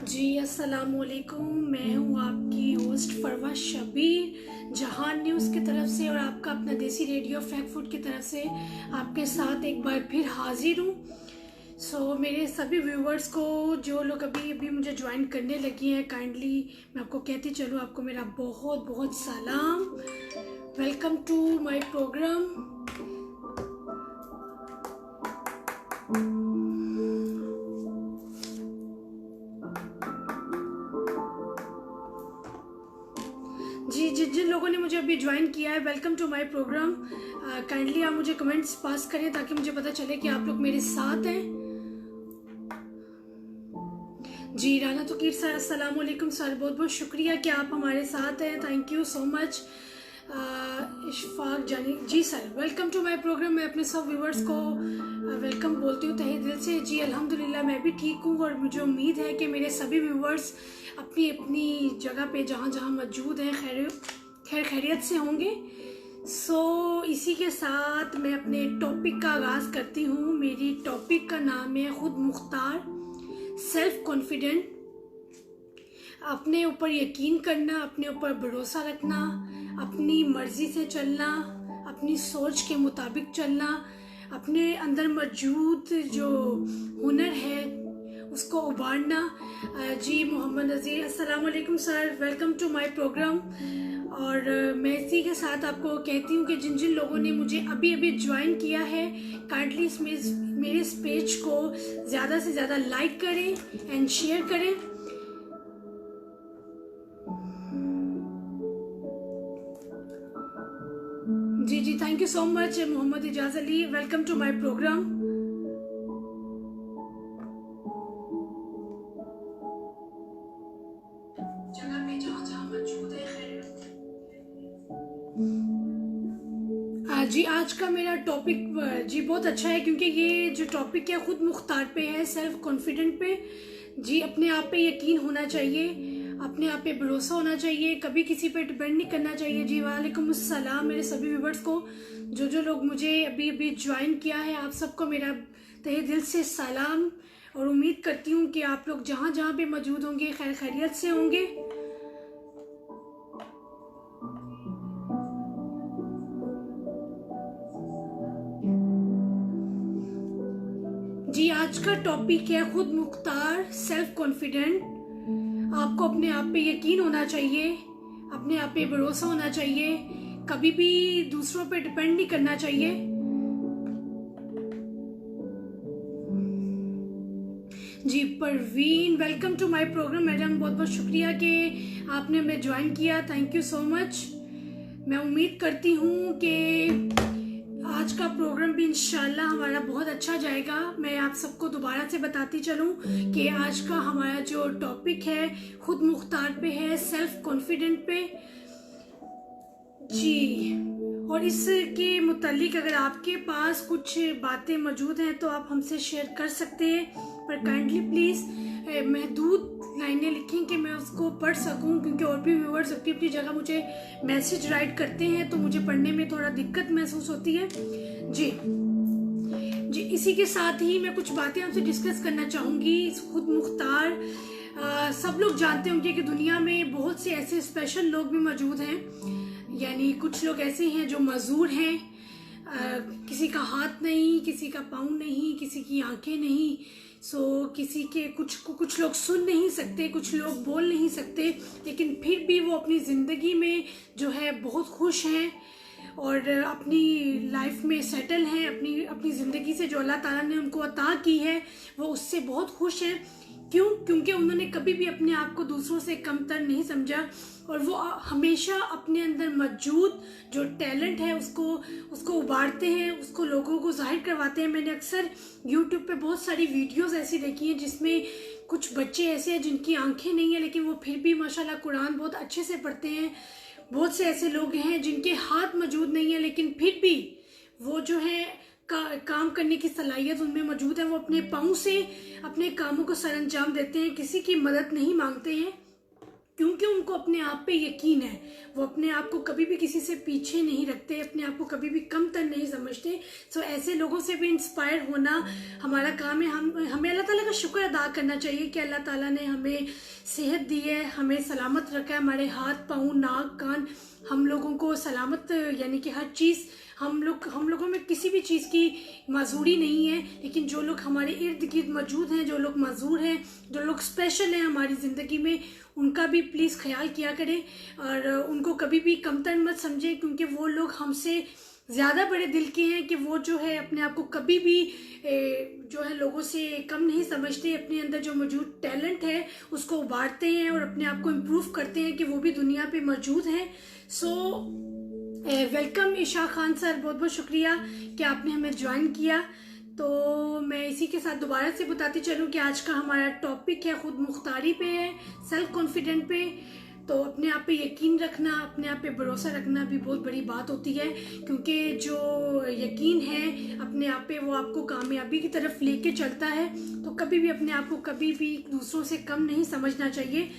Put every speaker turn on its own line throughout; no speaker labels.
जी अस्सलामुअलैकुम। मैं हूँ आपकी होस्ट फरवा शबीर जहान न्यूज़ की तरफ से और आपका अपना देसी रेडियो फैक्ट फूड की तरफ से आपके साथ एक बार फिर हाजिर हूँ। मेरे सभी व्यूवर्स को जो लोग अभी अभी मुझे ज्वाइन करने लगी हैं, काइंडली मैं आपको कहती चलूँ, आपको मेरा बहुत बहुत सलाम। Welcome to my program. जी जिन लोगों ने मुझे अभी ज्वाइन किया है, welcome to my program. Kindly आप मुझे कमेंट्स पास करें ताकि मुझे पता चले कि आप लोग मेरे साथ हैं। जी राना तोकीर सर, अस्सलाम वालेकुम सर, बहुत बहुत शुक्रिया कि आप हमारे साथ हैं, thank you so much. Ishfaq Jani ji sir, welcome to my program. मैं अपने सब व्यूवर्स को वेलकम बोलती हूँ तहे दिल से। जी अल्हम्दुलिल्लाह मैं भी ठीक हूँ और मुझे उम्मीद है कि मेरे सभी व्यूवर्स अपनी अपनी जगह पे जहाँ जहाँ मौजूद हैं खैर खैरियत से होंगे। इसी के साथ मैं अपने टॉपिक का आगाज़ करती हूँ। मेरी टॉपिक का नाम है खुद मुख्तार, सेल्फ कॉन्फिडेंट। अपने ऊपर यकीन करना, अपने ऊपर भरोसा रखना, अपनी मर्जी से चलना, अपनी सोच के मुताबिक चलना, अपने अंदर मौजूद जो हुनर है उसको उभारना। जी मोहम्मद नज़ीर, अस्सलाम वालेकुम sir, welcome to my programme. और मैं इसी के साथ आपको कहती हूँ कि जिन जिन लोगों ने मुझे अभी अभी ज्वाइन किया है, काइंडली मेरे इस पेज को ज़्यादा से ज़्यादा लाइक करें एंड शेयर करें। जी thank you so much Mohammad Ijaz Ali, welcome to my program. जगह पे जहाँ जहाँ मौजूद है जी आज का मेरा टॉपिक जी बहुत अच्छा है, क्योंकि ये जो टॉपिक है खुद मुख्तार पे है, सेल्फ कॉन्फिडेंट पे। जी अपने आप पे यकीन होना चाहिए, अपने आप पे भरोसा होना चाहिए, कभी किसी पे डिपेंड नहीं करना चाहिए। जी वालेकुम अस्सलाम मेरे सभी व्यूवर्स को, जो लोग मुझे अभी अभी ज्वाइन किया है, आप सबको मेरा तहे दिल से सलाम। और उम्मीद करती हूँ कि आप लोग जहाँ जहाँ पे मौजूद होंगे खैर खैरियत से होंगे। जी आज का टॉपिक है खुद मुख्तार, सेल्फ कॉन्फिडेंट। आपको अपने आप पे यकीन होना चाहिए, अपने आप पे भरोसा होना चाहिए, कभी भी दूसरों पे डिपेंड नहीं करना चाहिए। जी Parveen, welcome to my program madam, बहुत बहुत शुक्रिया कि आपने हमें ज्वाइन किया, थैंक यू सो मच। मैं उम्मीद करती हूँ कि आज का प्रोग्राम भी इंशाल्लाह हमारा बहुत अच्छा जाएगा। मैं आप सबको दोबारा से बताती चलूँ कि आज का हमारा जो टॉपिक है खुद मुख्तार पे है, सेल्फ कॉन्फिडेंट पे। जी और इसके मुतालिक अगर आपके पास कुछ बातें मौजूद हैं तो आप हमसे शेयर कर सकते हैं, पर काइंडली प्लीज़ महदूद लाइनें लिखें कि मैं उसको पढ़ सकूं, क्योंकि और भी व्यूअर्स अपनी अपनी जगह मुझे मैसेज राइट करते हैं तो मुझे पढ़ने में थोड़ा दिक्कत महसूस होती है। जी इसी के साथ ही मैं कुछ बातें आपसे डिस्कस करना चाहूँगी। खुद मुख्तार सब लोग जानते होंगे कि दुनिया में बहुत से ऐसे स्पेशल लोग भी मौजूद हैं, यानी कुछ लोग ऐसे हैं जो मजूर हैं, किसी का हाथ नहीं, किसी का पाँव नहीं, किसी की आंखें नहीं। किसी के कुछ लोग सुन नहीं सकते, कुछ लोग बोल नहीं सकते, लेकिन फिर भी वो अपनी ज़िंदगी में जो है बहुत खुश हैं और अपनी लाइफ में सेटल हैं। अपनी ज़िंदगी से जो अल्लाह ताला ने उनको अता की है वो उससे बहुत खुश हैं। क्योंकि उन्होंने कभी भी अपने आप को दूसरों से कमतर नहीं समझा और वो हमेशा अपने अंदर मौजूद जो टैलेंट है उसको उभारते हैं, उसको लोगों को जाहिर करवाते हैं। मैंने अक्सर यूट्यूब पे बहुत सारी वीडियोस ऐसी देखी हैं जिसमें कुछ बच्चे ऐसे हैं जिनकी आंखें नहीं है लेकिन वो फिर भी माशाल्लाह कुरान बहुत अच्छे से पढ़ते हैं। बहुत से ऐसे लोग हैं जिनके हाथ मौजूद नहीं है लेकिन फिर भी वो जो है काम करने की सलाहियत उनमें मौजूद है। वो अपने पाँव से अपने कामों को सरअंजाम देते हैं, किसी की मदद नहीं मांगते हैं। क्योंकि उनको अपने आप पे यकीन है। वो अपने आप को कभी भी किसी से पीछे नहीं रखते, अपने आप को कभी भी कमतर नहीं समझते। सो ऐसे लोगों से भी इंस्पायर होना हमारा काम है। हमें अल्लाह ताला का शुक्र अदा करना चाहिए कि अल्लाह ताला ने हमें सेहत दी है, हमें सलामत रखा है, हमारे हाथ पाँव नाक कान हम लोगों को सलामत, यानी कि हर चीज़ हम लोगों में किसी भी चीज़ की माजूरी नहीं है। लेकिन जो लोग हमारे इर्द गिर्द मौजूद हैं, जो लोग माजूर हैं, जो लोग स्पेशल हैं हमारी ज़िंदगी में, उनका भी प्लीज़ ख्याल किया करें और उनको कभी भी कमतर मत समझें, क्योंकि वो लोग हमसे ज़्यादा बड़े दिल के हैं कि वो जो है अपने आप को कभी भी जो है लोगों से कम नहीं समझते। अपने अंदर जो मौजूद टैलेंट है उसको उभारते हैं और अपने आप को इम्प्रूव करते हैं कि वो भी दुनिया पे मौजूद है। सो वेलकम इशा खान सर, बहुत बहुत शुक्रिया कि आपने हमें ज्वाइन किया। तो मैं इसी के साथ दोबारा से बताती चलूँ कि आज का हमारा टॉपिक है खुद मुख्तारी पे है, सेल्फ कॉन्फिडेंट पे। तो अपने आप पे यकीन रखना, अपने आप पे भरोसा रखना भी बहुत बड़ी बात होती है, क्योंकि जो यकीन है अपने आप पे वो आपको कामयाबी की तरफ लेके चलता है। तो कभी भी अपने आप को कभी भी दूसरों से कम नहीं समझना चाहिए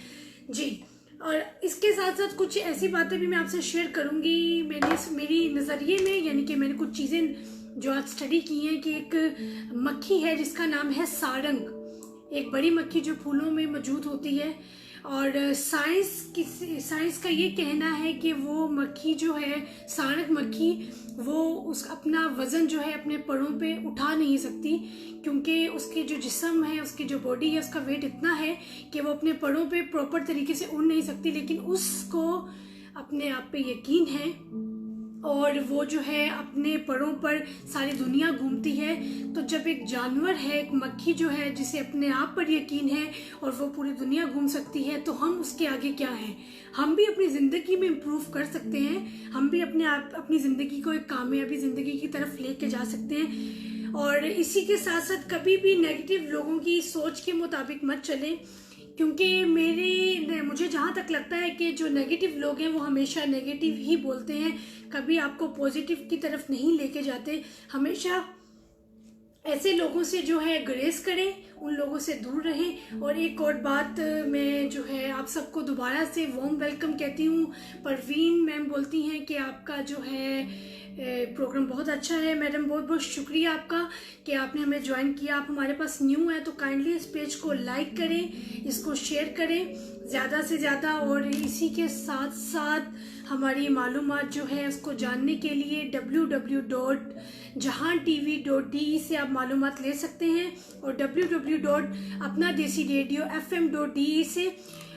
जी। और इसके साथ साथ कुछ ऐसी बातें भी मैं आपसे शेयर करूंगी मेरी नज़रिए में, यानी कि मैंने कुछ चीज़ें जो आज स्टडी की हैं कि एक मक्खी है जिसका नाम है सारंग, एक बड़ी मक्खी जो फूलों में मौजूद होती है। और साइंस का ये कहना है कि वो मक्खी जो है, सारंग मक्खी, वो अपना वज़न जो है अपने परों पे उठा नहीं सकती, क्योंकि उसके जो जिस्म है, उसकी जो बॉडी है, उसका वेट इतना है कि वो अपने परों पे प्रॉपर तरीके से उड़ नहीं सकती। लेकिन उसको अपने आप पे यकीन है और वो जो है अपने परों पर सारी दुनिया घूमती है। तो जब एक जानवर है, एक मक्खी जो है जिसे अपने आप पर यकीन है और वो पूरी दुनिया घूम सकती है, तो हम उसके आगे क्या हैं? हम भी अपनी ज़िंदगी में इम्प्रूव कर सकते हैं, हम भी अपनी ज़िंदगी को एक कामयाबी ज़िंदगी की तरफ लेके जा सकते हैं। और इसी के साथ साथ कभी भी नेगेटिव लोगों की सोच के मुताबिक मत चलें, क्योंकि मुझे जहाँ तक लगता है कि जो नेगेटिव लोग हैं वो हमेशा नेगेटिव ही बोलते हैं, कभी आपको पॉजिटिव की तरफ नहीं लेके जाते। हमेशा ऐसे लोगों से जो है ग्रेस करें, उन लोगों से दूर रहें। और एक और बात, मैं जो है आप सबको दोबारा से वार्म वेलकम कहती हूँ। परवीन मैम बोलती हैं कि आपका जो है प्रोग्राम बहुत अच्छा है। मैडम बहुत बहुत शुक्रिया आपका कि आपने हमें ज्वाइन किया। आप हमारे पास न्यू है तो काइंडली इस पेज को लाइक करें, इसको शेयर करें ज़्यादा से ज़्यादा। और इसी के साथ साथ हमारी मालूमात जो है उसको जानने के लिए www.jahantv.de से आप मालूमात ले सकते हैं और www.apnadesidadiofm.de से।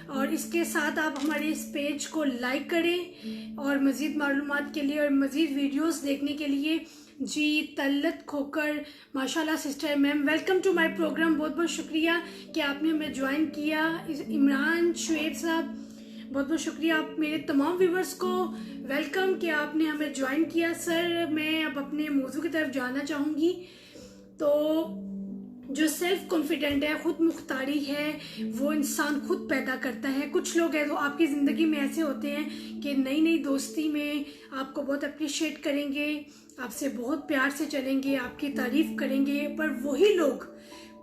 और इसके साथ आप हमारे इस पेज को लाइक करें और मज़ीद मालूमात के लिए और मज़ीद वीडियोस देखने के लिए। जी तल्लत खोकर, माशाल्लाह sister ma'am, welcome to my programme, बहुत बहुत शुक्रिया कि आपने हमें ज्वाइन किया। इमरान शुएब साहब, बहुत बहुत शुक्रिया। आप मेरे तमाम व्यूवर्स को वेलकम कि आपने हमें ज्वाइन किया। सर मैं अब अपने मौजू की तरफ जाना चाहूँगी। तो जो सेल्फ कॉन्फिडेंट है, खुद मुख्तारी है, वो इंसान खुद पैदा करता है। कुछ लोग हैं तो आपकी ज़िंदगी में ऐसे होते हैं कि नई नई दोस्ती में आपको बहुत अप्रिशिएट करेंगे, आपसे बहुत प्यार से चलेंगे, आपकी तारीफ करेंगे, पर वही लोग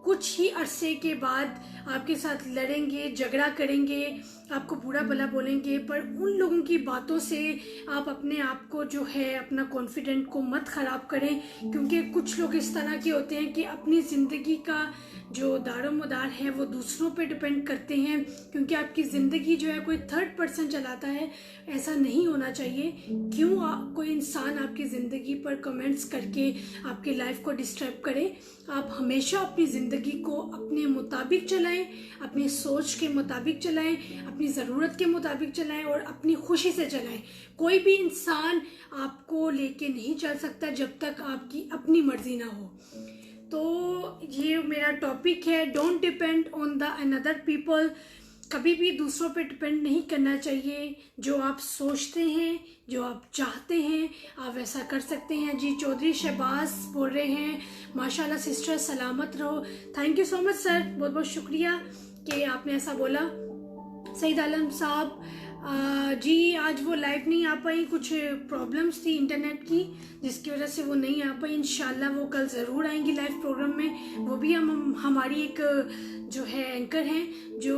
कुछ ही अरसे के बाद आपके साथ लड़ेंगे, झगड़ा करेंगे, आपको बुरा भला बोलेंगे। पर उन लोगों की बातों से आप अपने आप को जो है, अपना कॉन्फिडेंट को मत ख़राब करें, क्योंकि कुछ लोग इस तरह के होते हैं कि अपनी ज़िंदगी का जो दारोमदार है वो दूसरों पे डिपेंड करते हैं, क्योंकि आपकी ज़िंदगी जो है कोई थर्ड पर्सन चलाता है। ऐसा नहीं होना चाहिए। क्यों कोई इंसान आपकी ज़िंदगी पर कमेंट्स करके आपकी लाइफ को डिस्टर्ब करे? आप हमेशा अपनी ज़िंदगी को अपने मुताबिक चलाएं, अपनी सोच के मुताबिक चलाएं, अपनी ज़रूरत के मुताबिक चलाएं और अपनी खुशी से चलाएं। कोई भी इंसान आपको लेके नहीं चल सकता जब तक आपकी अपनी मर्जी ना हो। तो ये मेरा टॉपिक है, don't depend on the another people. कभी भी दूसरों पे डिपेंड नहीं करना चाहिए। जो आप सोचते हैं, जो आप चाहते हैं, आप वैसा कर सकते हैं। जी चौधरी शहबाज बोल रहे हैं, माशाल्लाह सिस्टर सलामत रहो। Thank you so much sir, बहुत बहुत शुक्रिया कि आपने ऐसा बोला। सईद आलम साहब, जी आज वो लाइव नहीं आ पाई, कुछ प्रॉब्लम्स थी इंटरनेट की जिसकी वजह से वो नहीं आ पाई। इंशाल्लाह वो कल ज़रूर आएंगी लाइव प्रोग्राम में। वो भी हमारी एक जो है एंकर हैं जो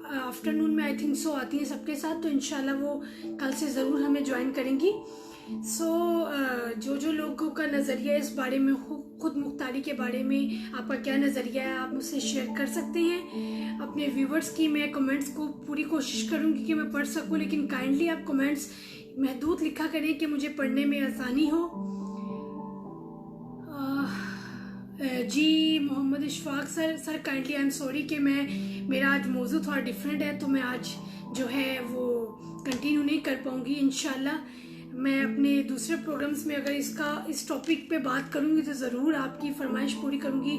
आफ्टरनून में आई थिंक सो आती हैं सबके साथ, तो इंशाल्लाह वो कल से ज़रूर हमें ज्वाइन करेंगी। जो लोगों का नज़रिया इस बारे में, खुद मुख्तारी के बारे में आपका क्या नज़रिया है, आप मुझसे शेयर कर सकते हैं अपने व्यूवर्स की। मैं कमेंट्स को पूरी कोशिश करूँगी कि मैं पढ़ सकूँ, लेकिन काइंडली आप कमेंट्स महदूद लिखा करें कि मुझे पढ़ने में आसानी हो। जी Mohammad Ishfaq sir kindly I am sorry कि मेरा आज मौजू थोड़ा डिफरेंट है, तो मैं आज जो है वो कंटिन्यू नहीं कर पाऊँगी। इंशाल्लाह मैं अपने दूसरे प्रोग्राम्स में अगर इस टॉपिक पे बात करूँगी तो ज़रूर आपकी फरमाइश पूरी करूँगी।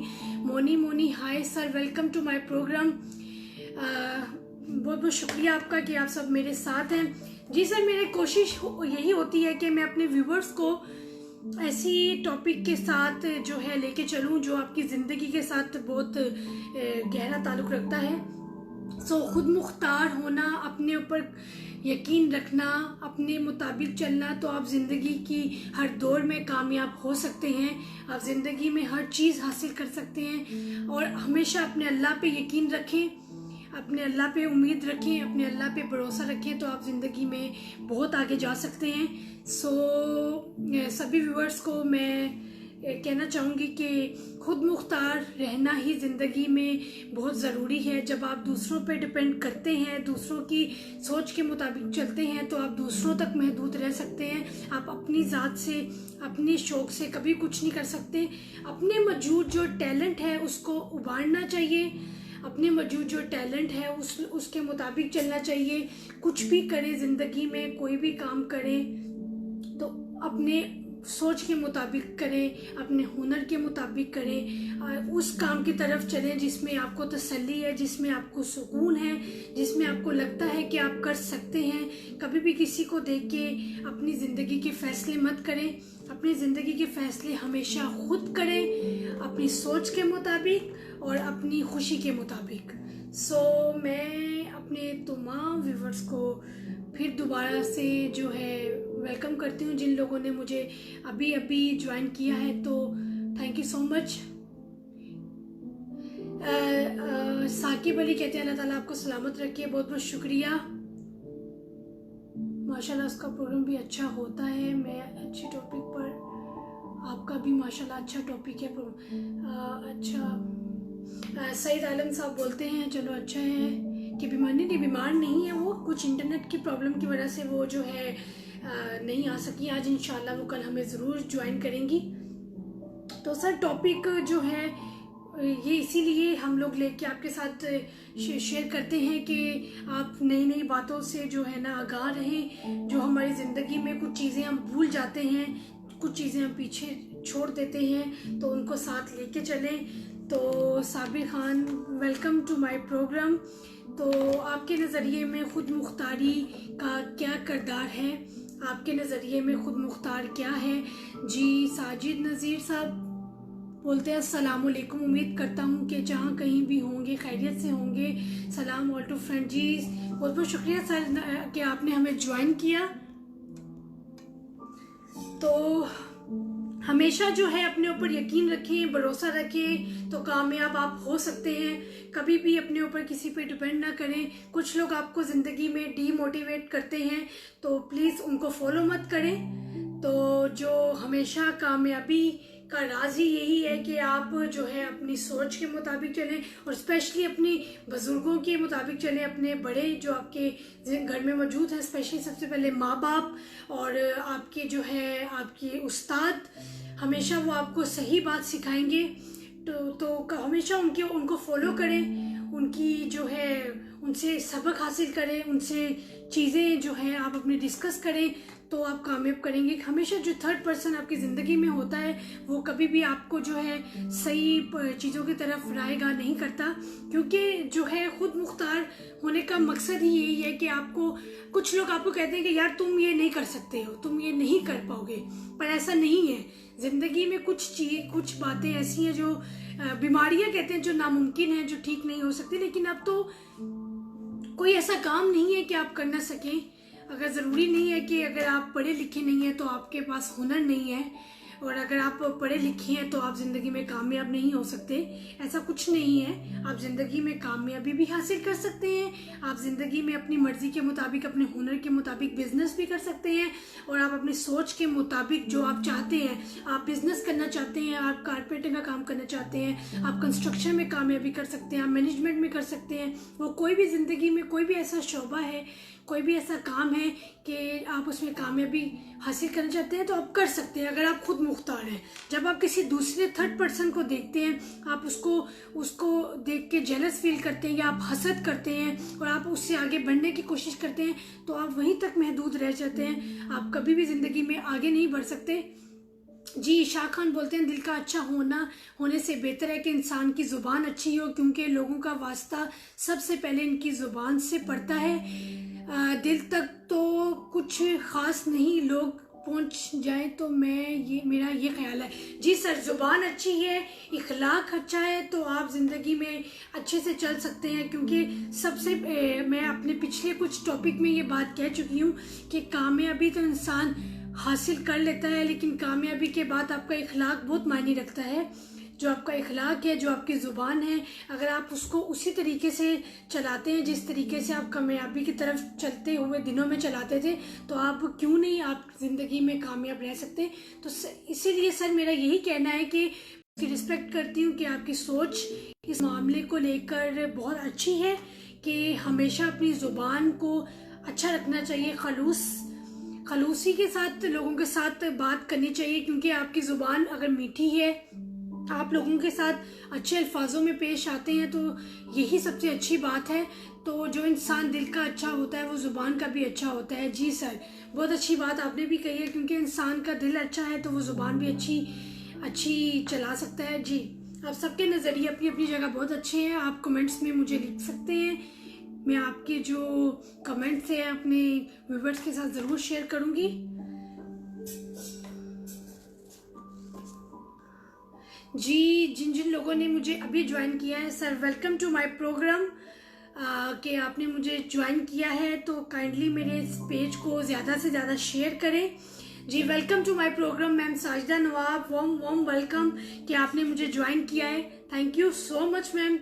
Moni hi sir, welcome to my programme. बहुत बहुत शुक्रिया आपका कि आप सब मेरे साथ हैं। जी सर, मेरी कोशिश यही होती है कि मैं अपने व्यूवर्स को ऐसी टॉपिक के साथ जो है लेके चलूँ जो आपकी ज़िंदगी के साथ बहुत गहरा ताल्लुक़ रखता है। खुद मुख्तार होना, अपने ऊपर यकीन रखना, अपने मुताबिक चलना, तो आप ज़िंदगी की हर दौर में कामयाब हो सकते हैं। आप ज़िंदगी में हर चीज़ हासिल कर सकते हैं। और हमेशा अपने अल्लाह पे यकीन रखें, अपने अल्लाह पे उम्मीद रखें, अपने अल्लाह पे भरोसा रखें, तो आप ज़िंदगी में बहुत आगे जा सकते हैं। सभी व्यूअर्स को मैं कहना चाहूँगी कि खुद मुख्तार रहना ही ज़िंदगी में बहुत ज़रूरी है। जब आप दूसरों पे डिपेंड करते हैं, दूसरों की सोच के मुताबिक चलते हैं, तो आप दूसरों तक महदूद रह सकते हैं। आप अपनी ज़ात से, अपने शौक़ से कभी कुछ नहीं कर सकते। अपने मौजूद जो टैलेंट है उसको उभारना चाहिए, अपने मौजूद जो टैलेंट है उसके मुताबिक चलना चाहिए। कुछ भी करें ज़िंदगी में, कोई भी काम करें तो अपने सोच के मुताबिक करें, अपने हुनर के मुताबिक करें। उस काम की तरफ चलें जिसमें आपको तसल्ली है, जिसमें आपको सुकून है, जिसमें आपको लगता है कि आप कर सकते हैं। कभी भी किसी को देख के अपनी ज़िंदगी के फ़ैसले मत करें। अपनी ज़िंदगी के फ़ैसले हमेशा खुद करें, अपनी सोच के मुताबिक और अपनी खुशी के मुताबिक। मैं अपने तमाम व्यूवर्स को फिर दोबारा से जो है वेलकम करती हूँ। जिन लोगों ने मुझे अभी ज्वाइन किया है तो thank you so much. Saqib Ali कहते हैं अल्लाह ताला आपको सलामत रखिए, बहुत बहुत शुक्रिया। माशाल्लाह उसका प्रोग्राम भी अच्छा होता है। मैं अच्छी टॉपिक पर, आपका भी माशाल्लाह अच्छा टॉपिक है। अच्छा सईद आलम साहब बोलते हैं चलो अच्छा है कि बीमार नहीं है, वो कुछ इंटरनेट की प्रॉब्लम की वजह से वो जो है नहीं आ सकी आज। इंशाल्लाह वो कल हमें ज़रूर ज्वाइन करेंगी। तो सर टॉपिक जो है ये इसीलिए हम लोग लेके आपके साथ शेयर करते हैं कि आप नई बातों से जो है ना आगाह रहें। जो हमारी ज़िंदगी में कुछ चीज़ें हम भूल जाते हैं, कुछ चीज़ें हम पीछे छोड़ देते हैं, तो उनको साथ लेके चलें। तो Sabir Khan welcome to my programme. तो आपके नज़रिए में खुद मुख्तारी का क्या किरदार है, आपके नज़रिए में खुद मुख्तार क्या है? जी साजिद नज़ीर साहब बोलते हैं अस्सलामुअलैकुम, उम्मीद करता हूँ कि जहाँ कहीं भी होंगे खैरियत से होंगे। सलाम ऑल टू फ्रेंड। जी बहुत बहुत शुक्रिया सर कि आपने हमें ज्वाइन किया। तो हमेशा जो है अपने ऊपर यकीन रखें, भरोसा रखें, तो कामयाब आप हो सकते हैं। कभी भी अपने ऊपर किसी पे डिपेंड ना करें। कुछ लोग आपको ज़िंदगी में डीमोटिवेट करते हैं, तो प्लीज़ उनको फॉलो मत करें। तो जो हमेशा कामयाबी का राज ही यही है कि आप जो है अपनी सोच के मुताबिक चलें, और स्पेशली अपनी बुज़ुर्गों के मुताबिक चलें। अपने बड़े जो आपके घर में मौजूद हैं, स्पेशली सबसे पहले माँ बाप और आपके जो है आपके उस्ताद, हमेशा वो आपको सही बात सिखाएंगे। तो हमेशा उनको फॉलो करें, उनकी जो है उनसे सबक हासिल करें, उनसे चीज़ें जो हैं आप अपने डिस्कस करें, तो आप कामयाब करेंगे। हमेशा जो थर्ड पर्सन आपकी ज़िंदगी में होता है वो कभी भी आपको जो है सही चीज़ों की तरफ रायगा नहीं करता, क्योंकि जो है खुद मुख्तार होने का मकसद ही यही है कि आपको, कुछ लोग आपको कहते हैं कि यार तुम ये नहीं कर सकते हो, तुम ये नहीं कर पाओगे, पर ऐसा नहीं है। ज़िंदगी में कुछ बातें ऐसी हैं जो बीमारियां कहते हैं जो नामुमकिन है, जो ठीक नहीं हो सकती, लेकिन अब तो कोई ऐसा काम नहीं है कि आप कर ना सकें। अगर ज़रूरी नहीं है कि अगर आप पढ़े लिखे नहीं हैं तो आपके पास हुनर नहीं है। और अगर आप पढ़े लिखे हैं तो आप ज़िंदगी में कामयाब नहीं हो सकते, ऐसा कुछ नहीं है। आप ज़िंदगी में कामयाबी भी हासिल कर सकते हैं, आप ज़िंदगी में अपनी मर्ज़ी के मुताबिक, अपने हुनर के मुताबिक बिजनेस भी कर सकते हैं, और आप अपनी सोच के मुताबिक जो आप चाहते हैं, आप बिजनेस करना चाहते हैं, आप कारपेंटर का काम करना चाहते हैं, आप कंस्ट्रक्शन में कामयाबी कर सकते हैं, आप मैनेजमेंट में कर सकते हैं। वो कोई भी ज़िंदगी में कोई भी ऐसा शोबा है, कोई भी ऐसा काम है कि आप उसमें कामयाबी हासिल करना चाहते हैं तो आप कर सकते हैं, अगर आप खुद मुख्तार हैं। जब आप किसी दूसरे थर्ड पर्सन को देखते हैं, आप उसको देख के जेलस फील करते हैं या आप हसद करते हैं और आप उससे आगे बढ़ने की कोशिश करते हैं, तो आप वहीं तक महदूद रह जाते हैं, आप कभी भी ज़िंदगी में आगे नहीं बढ़ सकते। जी, शाह खान बोलते हैं दिल का अच्छा होने से बेहतर है कि इंसान की ज़ुबान अच्छी हो, क्योंकि लोगों का वास्ता सबसे पहले इनकी ज़ुबान से पड़ता है। दिल तक तो कुछ ख़ास नहीं लोग पहुंच जाए, तो मेरा ये ख्याल है। जी सर, ज़ुबान अच्छी है, इखलाक अच्छा है, तो आप ज़िंदगी में अच्छे से चल सकते हैं। क्योंकि मैं अपने पिछले कुछ टॉपिक में ये बात कह चुकी हूँ कि कामयाबी तो इंसान हासिल कर लेता है, लेकिन कामयाबी के बाद आपका इखलाक बहुत मायने रखता है। जो आपका इखलाक है, जो आपकी ज़ुबान है, अगर आप उसको उसी तरीके से चलाते हैं जिस तरीके से आप कामयाबी की तरफ चलते हुए दिनों में चलाते थे, तो आप क्यों नहीं आप ज़िंदगी में कामयाब रह सकते। तो इसीलिए सर मेरा यही कहना है कि रिस्पेक्ट करती हूँ कि आपकी सोच इस मामले को लेकर बहुत अच्छी है कि हमेशा अपनी ज़ुबान को अच्छा रखना चाहिए, खलूसी के साथ लोगों के साथ बात करनी चाहिए, क्योंकि आपकी ज़ुबान अगर मीठी है, आप लोगों के साथ अच्छे अल्फाजों में पेश आते हैं, तो यही सबसे अच्छी बात है। तो जो इंसान दिल का अच्छा होता है वो ज़ुबान का भी अच्छा होता है। जी सर, बहुत अच्छी बात आपने भी कही है, क्योंकि इंसान का दिल अच्छा है तो वो ज़ुबान भी अच्छी चला सकता है। जी, आप सबके नज़रिए अपनी अपनी जगह बहुत अच्छे हैं, आप कमेंट्स में मुझे लिख सकते हैं, मैं आपके जो कमेंट्स हैं अपने व्यूवर्स के साथ ज़रूर शेयर करूँगी। जी, जिन जिन लोगों ने मुझे अभी ज्वाइन किया है, sir welcome to my programme, कि आपने मुझे ज्वाइन किया है तो काइंडली मेरे इस पेज को ज़्यादा से ज़्यादा शेयर करें। जी, welcome to my program ma'am Sajida Nawab, warm welcome कि आपने मुझे ज्वाइन किया है। Thank you so much ma'am.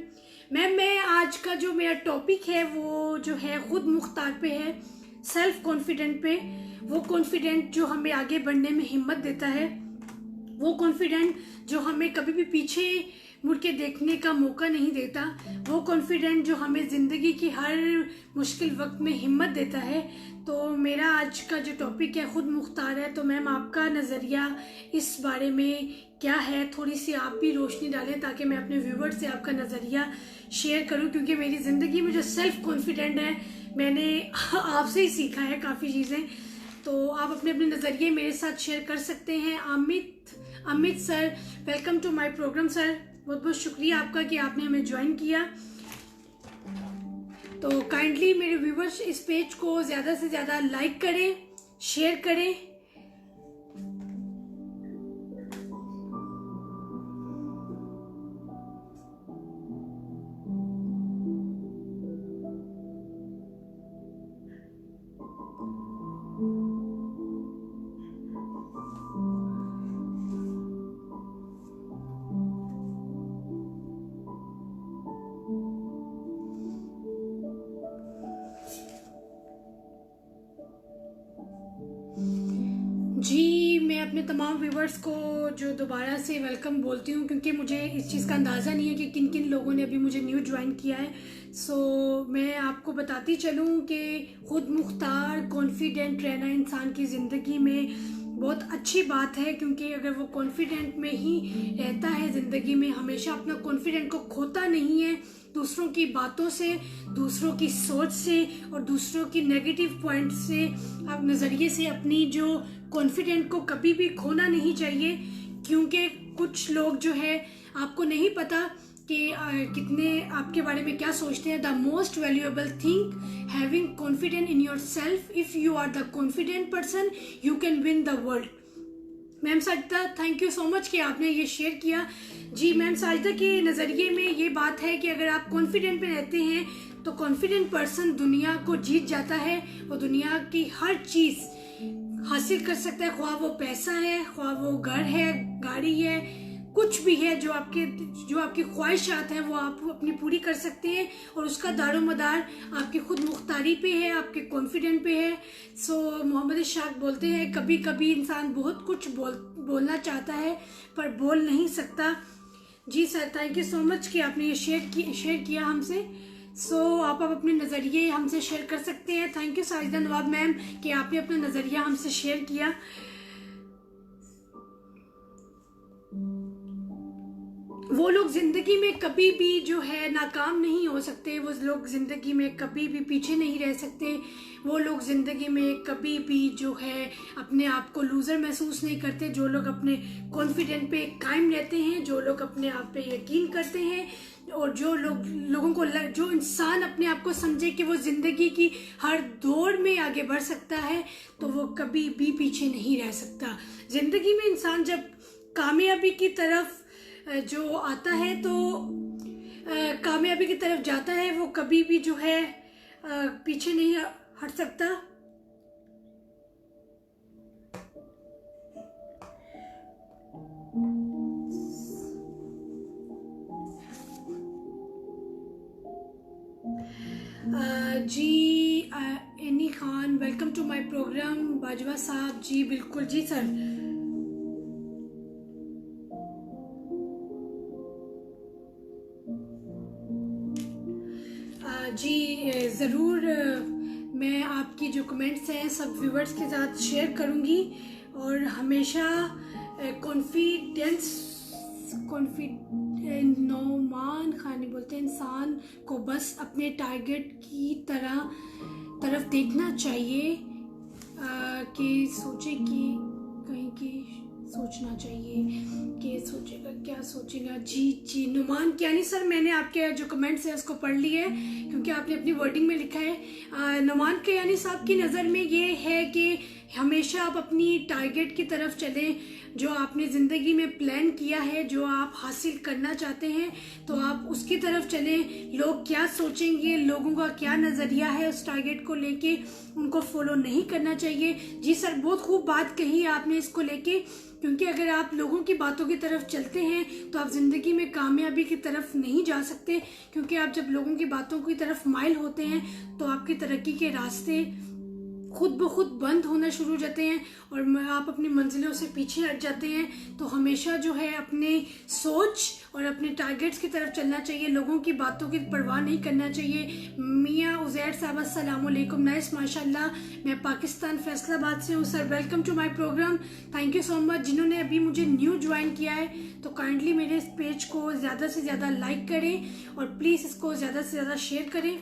मैं आज का जो मेरा टॉपिक है वो जो है खुद मुख्तार पे है, सेल्फ कॉन्फिडेंट पे। वो कॉन्फिडेंट जो हमें आगे बढ़ने में हिम्मत देता है, वो कॉन्फिडेंट जो हमें कभी भी पीछे मुड़ के देखने का मौका नहीं देता, वो कॉन्फिडेंट जो हमें ज़िंदगी की हर मुश्किल वक्त में हिम्मत देता है। तो मेरा आज का जो टॉपिक है खुद मुख्तार है। तो मैम आपका नज़रिया इस बारे में क्या है, थोड़ी सी आप भी रोशनी डालें ताकि मैं अपने व्यूवर्स से आपका नज़रिया शेयर करूं, क्योंकि मेरी ज़िंदगी में जो सेल्फ कॉन्फिडेंट है मैंने आपसे ही सीखा है काफ़ी चीज़ें। तो आप अपने अपने नज़रिए मेरे साथ शेयर कर सकते हैं। Amit sir, welcome to my programme sir, बहुत बहुत शुक्रिया आपका कि आपने हमें ज्वाइन किया। तो काइंडली मेरे व्यूवर्स इस पेज को ज़्यादा से ज़्यादा लाइक करें, शेयर करें। जी, मैं अपने तमाम व्यूवर्स को जो दोबारा से वेलकम बोलती हूँ, क्योंकि मुझे इस चीज़ का अंदाज़ा नहीं है कि किन किन लोगों ने अभी मुझे न्यू ज्वाइन किया है। सो मैं आपको बताती चलूँ कि खुद मुख्तार कॉन्फिडेंट रहना इंसान की ज़िंदगी में बहुत अच्छी बात है, क्योंकि अगर वो कॉन्फिडेंट में ही रहता है ज़िंदगी में, हमेशा अपना कॉन्फिडेंट को खोता नहीं है दूसरों की बातों से, दूसरों की सोच से और दूसरों की नेगेटिव पॉइंट से, आप नज़रिए से अपनी जो कॉन्फिडेंट को कभी भी खोना नहीं चाहिए। क्योंकि कुछ लोग जो है आपको नहीं पता कि कितने आपके बारे में क्या सोचते हैं। The most valuable thing having confidence in yourself, if you are the confident person you can win the world. Ma'am Sajida, thank you so much कि आपने ये शेयर किया। जी, मैम साजिदा के नज़रिए में ये बात है कि अगर आप कॉन्फिडेंट पे रहते हैं तो कॉन्फिडेंट पर्सन दुनिया को जीत जाता है, वो दुनिया की हर चीज़ हासिल कर सकता है, ख्वाह वो पैसा है, ख्वाह वो घर है, गाड़ी है, कुछ भी है जो आपकी ख्वाहिशात हैं वो आप अपनी पूरी कर सकते हैं। और उसका दारोमदार आपकी खुद मुख्तारी पे है, आपके कॉन्फिडेंट पे है। सो मोहम्मद इशाक बोलते हैं कभी कभी इंसान बहुत कुछ बोलना चाहता है पर बोल नहीं सकता। जी sir, thank you so much कि आपने ये शेयर किया हमसे। सो आप अपने नज़रिए हमसे शेयर कर सकते हैं। Thank you Sajida Nawab ma'am कि आपने अपना नज़रिया हमसे शेयर किया। वो लोग ज़िंदगी में कभी भी जो है नाकाम नहीं हो सकते, वो लोग ज़िंदगी में कभी भी पीछे नहीं रह सकते, वो लोग ज़िंदगी में कभी भी जो है अपने आप को लूज़र महसूस नहीं करते। जो लोग अपने कॉन्फिडेंट पे कायम रहते हैं, जो लोग अपने आप पे यकीन करते हैं, और जो लोगों को जो इंसान अपने आप को समझे कि वो ज़िंदगी की हर दौर में आगे बढ़ सकता है, तो वो कभी भी पीछे नहीं रह सकता। ज़िंदगी में इंसान जब कामयाबी की तरफ जो आता है तो कामयाबी की तरफ जाता है, वो कभी भी जो है पीछे नहीं हट सकता। जी Annie Khan, welcome to my program. Bajwa साहब जी बिल्कुल, जी सर। जी ज़रूर, मैं आपकी जो कमेंट्स हैं सब व्यूवर्स के साथ शेयर करूंगी। और हमेशा नौमान खानी बोलते हैं इंसान को बस अपने टारगेट की तरफ देखना चाहिए कि सोचे कि कहीं की सोचना चाहिए कि सोचेगा क्या सोचेगा। जी नुमान कियानी सर, मैंने आपके जो कमेंट्स हैं उसको पढ़ लिया है क्योंकि आपने अपनी वर्डिंग में लिखा है। नुमान कियानी साहब की नज़र में ये है कि हमेशा आप अपनी टारगेट की तरफ चलें, जो आपने ज़िंदगी में प्लान किया है, जो आप हासिल करना चाहते हैं, तो आप उसकी तरफ चलें। लोग क्या सोचेंगे, लोगों का क्या नज़रिया है उस टारगेट को लेके, उनको फॉलो नहीं करना चाहिए। जी सर, बहुत खूब बात कही है आपने इसको लेके, क्योंकि अगर आप लोगों की बातों की तरफ चलते हैं तो आप ज़िंदगी में कामयाबी की तरफ नहीं जा सकते, क्योंकि आप जब लोगों की बातों की तरफ माइल होते हैं तो आपकी तरक्की के रास्ते खुद ब खुद बंद होना शुरू हो जाते हैं और आप अपनी मंजिलों से पीछे हट जाते हैं। तो हमेशा जो है अपने सोच और अपने टारगेट्स की तरफ चलना चाहिए, लोगों की बातों की परवाह नहीं करना चाहिए। मियाँ उज़ैर साहब अस्सलाम वालेकुम, नाइस माशाल्लाह, मैं पाकिस्तान फैसलाबाद से हूँ sir, welcome to my programme, thank you so much. जिन्होंने अभी मुझे न्यू ज्वाइन किया है तो काइंडली मेरे इस पेज को ज़्यादा से ज़्यादा लाइक करें और प्लीज़ इसको ज़्यादा से ज़्यादा शेयर करें।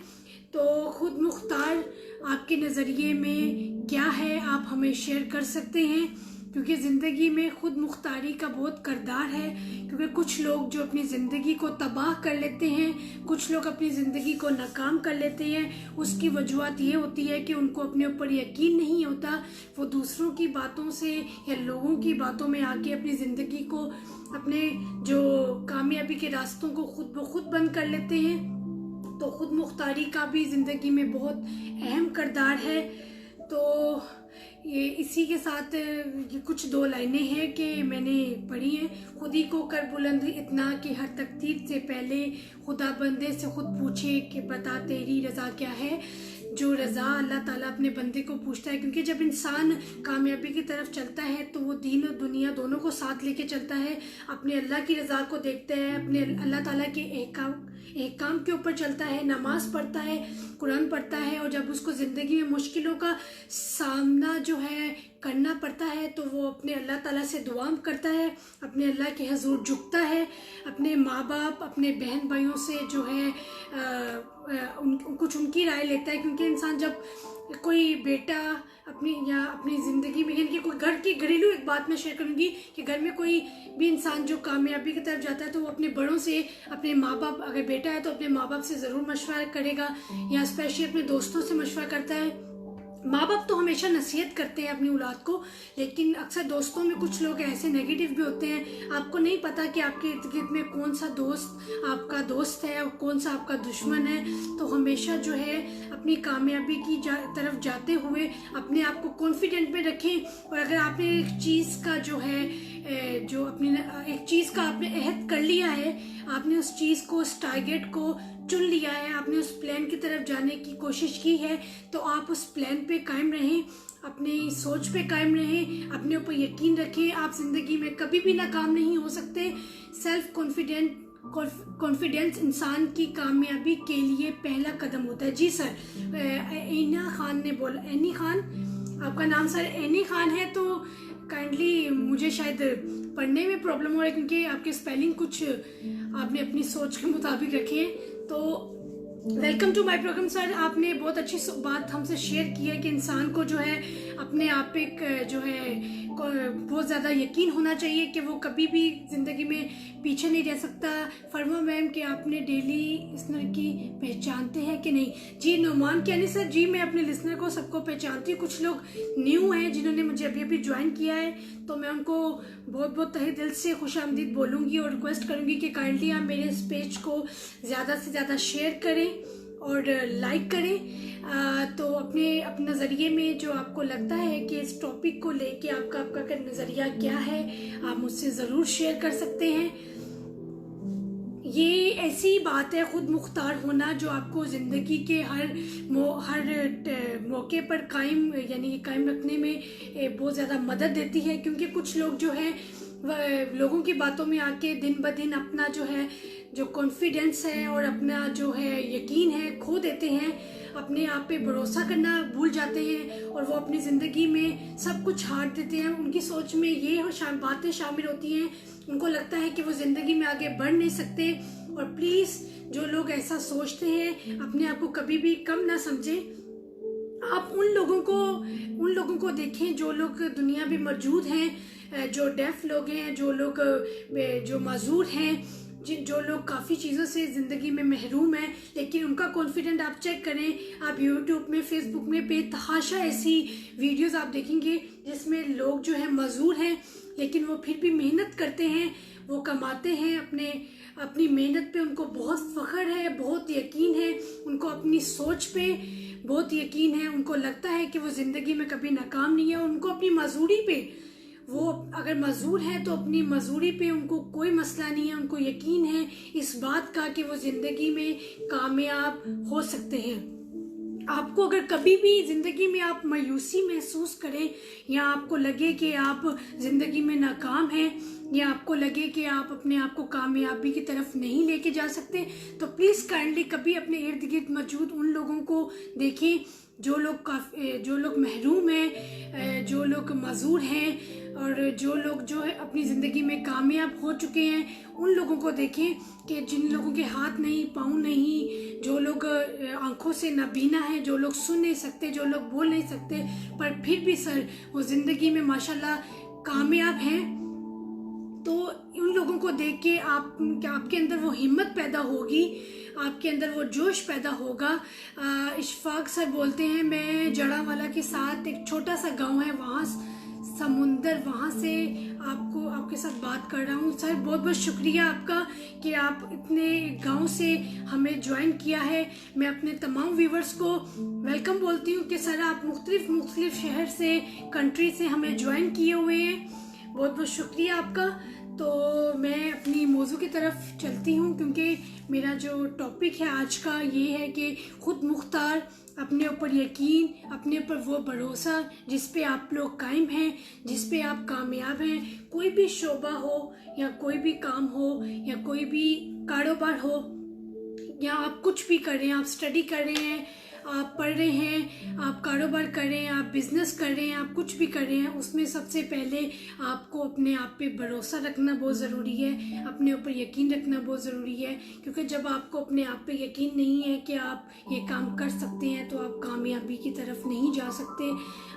तो खुद मुख्तार आपके नज़रिए में क्या है, आप हमें शेयर कर सकते हैं, क्योंकि ज़िंदगी में खुद मुख्तारी का बहुत किरदार है। क्योंकि कुछ लोग जो अपनी ज़िंदगी को तबाह कर लेते हैं, कुछ लोग अपनी ज़िंदगी को नाकाम कर लेते हैं, उसकी वजूहत ये होती है कि उनको अपने ऊपर यकीन नहीं होता। वो दूसरों की बातों से या लोगों की बातों में आके अपनी ज़िंदगी को, अपने जो कामयाबी के रास्तों को खुद ब खुद बंद कर लेते हैं। तो खुद मुख्तारी का भी ज़िंदगी में बहुत अहम किरदार है। तो ये इसी के साथ ये कुछ दो लाइनें हैं कि मैंने पढ़ी हैं। खुद ही को कर बुलंद इतना कि हर तकदीर से पहले खुदा बंदे से खुद पूछे कि बता तेरी रज़ा क्या है। जो रज़ा अल्लाह ताला अपने बंदे को पूछता है, क्योंकि जब इंसान कामयाबी की तरफ चलता है तो वो दीन और दुनिया दोनों को साथ लेके चलता है, अपने अल्लाह की रज़ा को देखता है, अपने अल्लाह ताला के एहकाम के ऊपर चलता है, नमाज पढ़ता है, कुरान पढ़ता है। और जब उसको ज़िंदगी में मुश्किलों का सामना जो है करना पड़ता है तो वो अपने अल्लाह ताला से दुआ करता है, अपने अल्लाह के हजूर झुकता है, अपने माँ बाप, अपने बहन भाइयों से जो है कुछ उनकी राय लेता है। क्योंकि इंसान जब कोई बेटा अपनी ज़िंदगी में, यानी कि कोई घर की घरेलू एक बात मैं शेयर करूँगी कि घर में कोई भी इंसान जो कामयाबी की तरफ जाता है तो वो अपने बड़ों से, अपने माँ बाप, अगर बेटा है तो अपने माँ बाप से ज़रूर मशवरा करेगा, या स्पेशली अपने दोस्तों से मशवरा करता है। माँ बाप तो हमेशा नसीहत करते हैं अपनी औलाद को, लेकिन अक्सर दोस्तों में कुछ लोग ऐसे नेगेटिव भी होते हैं। आपको नहीं पता कि आपके इर्द गिर्द में कौन सा दोस्त आपका दोस्त है और कौन सा आपका दुश्मन है। तो हमेशा जो है अपनी कामयाबी की तरफ जाते हुए अपने आप को कॉन्फिडेंट में रखें। और अगर आपने एक चीज़ का जो है जो अपनी एक चीज़ का आपने अहद कर लिया है, आपने उस चीज़ को, उस टारगेट को चुन लिया है, आपने उस प्लान की तरफ जाने की कोशिश की है, तो आप उस प्लान पे कायम रहें, अपनी सोच पे कायम रहें, अपने ऊपर यकीन रखें। आप जिंदगी में कभी भी नाकाम नहीं हो सकते। सेल्फ कॉन्फिडेंस इंसान की कामयाबी के लिए पहला कदम होता है। जी सर, एना खान ने बोला। एनी खान, आपका नाम सर एनी खान है, तो काइंडली, मुझे शायद पढ़ने में प्रॉब्लम हो रहा है क्योंकि आपके स्पेलिंग कुछ आपने अपनी सोच के मुताबिक रखे हैं। तो welcome to my programme sir. आपने बहुत अच्छी बात हमसे शेयर की है कि इंसान को जो है अपने आप एक जो है बहुत ज़्यादा यकीन होना चाहिए कि वो कभी भी ज़िंदगी में पीछे नहीं रह सकता। फरमा मैम कि आपने डेली लिसनर की पहचानते हैं कि नहीं? जी नुमान यानी सर, जी मैं अपने लिसनर को सबको पहचानती हूँ। कुछ लोग न्यू हैं जिन्होंने मुझे अभी अभी ज्वाइन किया है, तो मैं उनको बहुत बहुत तहे दिल से खुशामदीद बोलूँगी और रिक्वेस्ट करूँगी कि काइंडली आप मेरे इस पेज को ज़्यादा से ज़्यादा शेयर करें और लाइक करें। तो अपने नज़रिए में जो आपको लगता है कि इस टॉपिक को लेके आपका नज़रिया क्या है, आप मुझसे ज़रूर शेयर कर सकते हैं। ये ऐसी बात है खुद मुख्तार होना जो आपको ज़िंदगी के हर मौके पर कायम रखने में बहुत ज़्यादा मदद देती है। क्योंकि कुछ लोग जो है लोगों की बातों में आके दिन ब दिन अपना जो है जो कॉन्फिडेंस है और अपना जो है यकीन है खो देते हैं, अपने आप पे भरोसा करना भूल जाते हैं और वो अपनी ज़िंदगी में सब कुछ हार देते हैं। उनकी सोच में ये बातें शामिल होती हैं, उनको लगता है कि वो ज़िंदगी में आगे बढ़ नहीं सकते। और प्लीज़ जो लोग ऐसा सोचते हैं अपने आप को कभी भी कम ना समझें। आप उन लोगों को देखें जो लोग दुनिया में मौजूद हैं, जो डेफ लोग हैं, जो लोग जो माजूर हैं, जो लोग काफ़ी चीज़ों से ज़िंदगी में महरूम हैं, लेकिन उनका कॉन्फिडेंट आप चेक करें। आप यूट्यूब में, फेसबुक में बेतहाशा ऐसी वीडियोस आप देखेंगे जिसमें लोग जो है मजदूर हैं, लेकिन वो फिर भी मेहनत करते हैं, वो कमाते हैं। अपनी मेहनत पे उनको बहुत फ़ख्र है, बहुत यकीन है, उनको अपनी सोच पे बहुत यकीन है। उनको लगता है कि वो ज़िंदगी में कभी नाकाम नहीं है। उनको अपनी मजदूरी पे, वो अगर मजदूर है तो अपनी मजदूरी पे उनको कोई मसला नहीं है। उनको यकीन है इस बात का कि वो ज़िंदगी में कामयाब हो सकते हैं। आपको अगर कभी भी ज़िंदगी में आप मायूसी महसूस करें या आपको लगे कि आप ज़िंदगी में नाकाम हैं या आपको लगे कि आप अपने आप को कामयाबी की तरफ नहीं लेके जा सकते, तो प्लीज़ काइंडली कभी अपने इर्द गिर्द मौजूद उन लोगों को देखें जो लोग महरूम हैं, जो लोग मजदूर हैं और जो लोग जो है अपनी ज़िंदगी में कामयाब हो चुके हैं। उन लोगों को देखें कि जिन लोगों के हाथ नहीं, पाँव नहीं, जो लोग आंखों से नाबीना हैं, जो लोग सुन नहीं सकते, जो लोग बोल नहीं सकते, पर फिर भी सर वो ज़िंदगी में माशाल्लाह कामयाब हैं। तो उन लोगों को देख के आपके अंदर वो हिम्मत पैदा होगी, आपके अंदर वो जोश पैदा होगा। इशफाक सर बोलते हैं, मैं जड़ावाला के साथ एक छोटा सा गांव है, वहाँ समुंदर, वहाँ से आपके साथ बात कर रहा हूँ। सर बहुत बहुत शुक्रिया आपका कि आप इतने गांव से हमें ज्वाइन किया है। मैं अपने तमाम व्यूवर्स को वेलकम बोलती हूँ कि सर आप मुख्तलिफ शहर से, कंट्री से हमें ज्वाइन किए हुए हैं। बहुत बहुत शुक्रिया आपका। तो मैं अपनी मौजू की तरफ चलती हूँ क्योंकि मेरा जो टॉपिक है आज का ये है कि खुद मुख्तार, अपने ऊपर यकीन, अपने ऊपर वो भरोसा जिस पे आप लोग कायम हैं, जिस पे आप कामयाब हैं। कोई भी शोबा हो या कोई भी काम हो या कोई भी कारोबार हो या आप कुछ भी कर रहे हैं, आप स्टडी कर रहे हैं, आप पढ़ रहे हैं, आप कारोबार कर रहे हैं, आप बिजनेस कर रहे हैं, आप कुछ भी कर रहे हैं, उसमें सबसे पहले आपको अपने आप पे भरोसा रखना बहुत ज़रूरी है, अपने ऊपर यकीन रखना बहुत ज़रूरी है। क्योंकि जब आपको अपने आप पे यकीन नहीं है कि आप ये काम कर सकते हैं तो आप कामयाबी की तरफ नहीं जा सकते।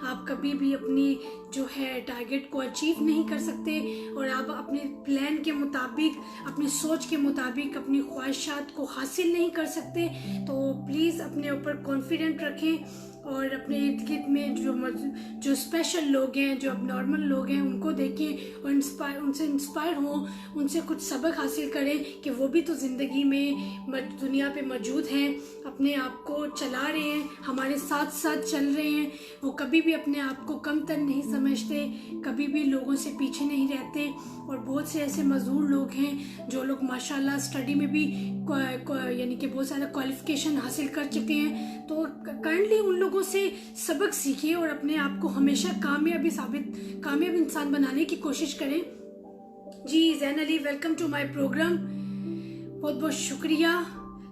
आप कभी भी अपनी जो है टारगेट को अचीव नहीं कर सकते और आप अपने प्लान के मुताबिक, अपनी सोच के मुताबिक अपनी ख्वाहिशात को हासिल नहीं कर सकते। तो प्लीज़ अपने ऊपर कॉन्फिडेंट रखें और अपने इर्द गिर्द में जो स्पेशल लोग हैं, जो अब नॉर्मल लोग हैं, उनको देखें और उनसे इंस्पायर हों, उनसे कुछ सबक हासिल करें कि वो भी तो ज़िंदगी में दुनिया पे मौजूद हैं, अपने आप को चला रहे हैं, हमारे साथ साथ चल रहे हैं। वो कभी भी अपने आप को कमतर नहीं समझते, कभी भी लोगों से पीछे नहीं रहते। और बहुत से ऐसे मजदूर लोग हैं जो लोग माशाल्लाह स्टडी में भी यानी कि बहुत सारा क्वालिफिकेशन हासिल कर चुके हैं। तो काइंडली उन लोगों से सबक सीखिए और अपने आप को हमेशा कामयाब इंसान बनाने की कोशिश करें। जी Zain Ali, welcome to my programme, बहुत बहुत शुक्रिया।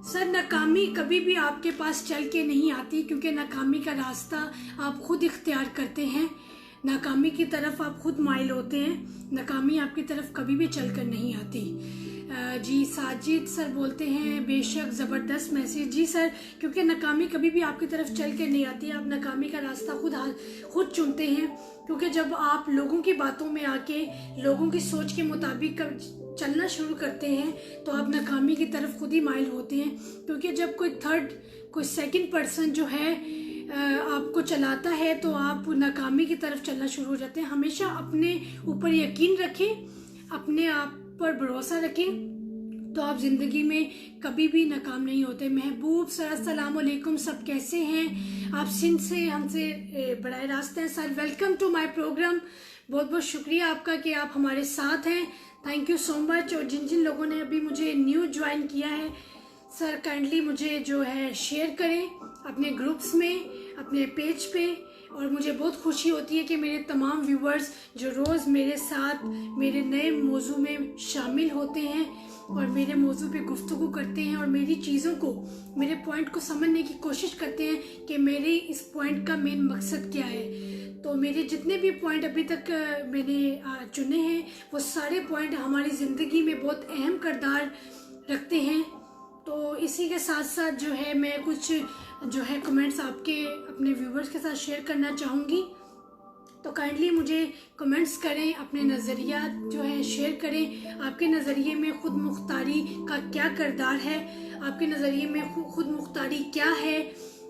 सर, नाकामी कभी भी आपके पास चल के नहीं आती, क्योंकि नाकामी का रास्ता आप खुद इख्तियार करते हैं। नाकामी की तरफ आप खुद माइल होते हैं, नाकामी आपकी तरफ कभी भी चल कर नहीं आती। जी साजिद सर बोलते हैं, बेशक ज़बरदस्त मैसेज। जी सर, क्योंकि नाकामी कभी भी आपकी तरफ चल के नहीं आती, आप नाकामी का रास्ता खुद चुनते हैं। क्योंकि जब आप लोगों की बातों में आके लोगों की सोच के मुताबिक चलना शुरू करते हैं तो आप नाकामी की तरफ खुद ही माइल होते हैं। क्योंकि जब कोई सेकंड पर्सन जो है आपको चलाता है तो आप नाकामी की तरफ चलना शुरू हो जाते हैं। हमेशा अपने ऊपर यकीन रखें, अपने आप पर भरोसा रखें, तो आप ज़िंदगी में कभी भी नाकाम नहीं होते। महबूब सर, अस्सलाम वालेकुम, सब कैसे हैं आप? सिंध से हमसे बराह रास्त हैं sir. Welcome to my programme, बहुत बहुत शुक्रिया आपका कि आप हमारे साथ हैं। Thank you so much. और जिन जिन लोगों ने अभी मुझे न्यू ज्वाइन किया है सर, काइंडली मुझे जो है शेयर करें अपने ग्रुप्स में, अपने पेज पे। और मुझे बहुत खुशी होती है कि मेरे तमाम व्यूवर्स जो रोज़ मेरे साथ मेरे नए मौजू में शामिल होते हैं और मेरे मौजू पे गुफ्तगू करते हैं और मेरी चीज़ों को, मेरे पॉइंट को समझने की कोशिश करते हैं कि मेरे इस पॉइंट का मेन मकसद क्या है। तो मेरे जितने भी पॉइंट अभी तक मैंने चुने हैं वो सारे पॉइंट हमारी ज़िंदगी में बहुत अहम किरदार रखते हैं। तो इसी के साथ साथ जो है मैं कुछ जो है कमेंट्स आपके अपने व्यूवर्स के साथ शेयर करना चाहूँगी। तो काइंडली मुझे कमेंट्स करें, अपने नज़रिया जो है शेयर करें। आपके नज़रिए में खुद मुख्तारी का क्या किरदार है, आपके नज़रिए में खुद मुख्तारी क्या है।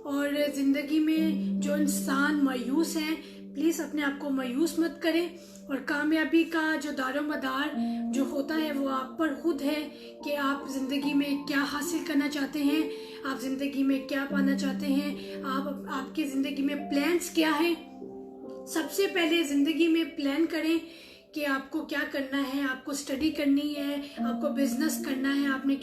और ज़िंदगी में जो इंसान मायूस हैं, प्लीज़ अपने आप को मायूस मत करें। और कामयाबी का जो दारोमदार जो होता है वो आप पर खुद है कि आप ज़िंदगी में क्या हासिल करना चाहते हैं, आप ज़िंदगी में क्या पाना चाहते हैं, आपकी ज़िंदगी में प्लान्स क्या है। सबसे पहले ज़िंदगी में प्लान करें कि आपको क्या करना है। आपको स्टडी करनी है, आपको बिजनेस करना है, आपने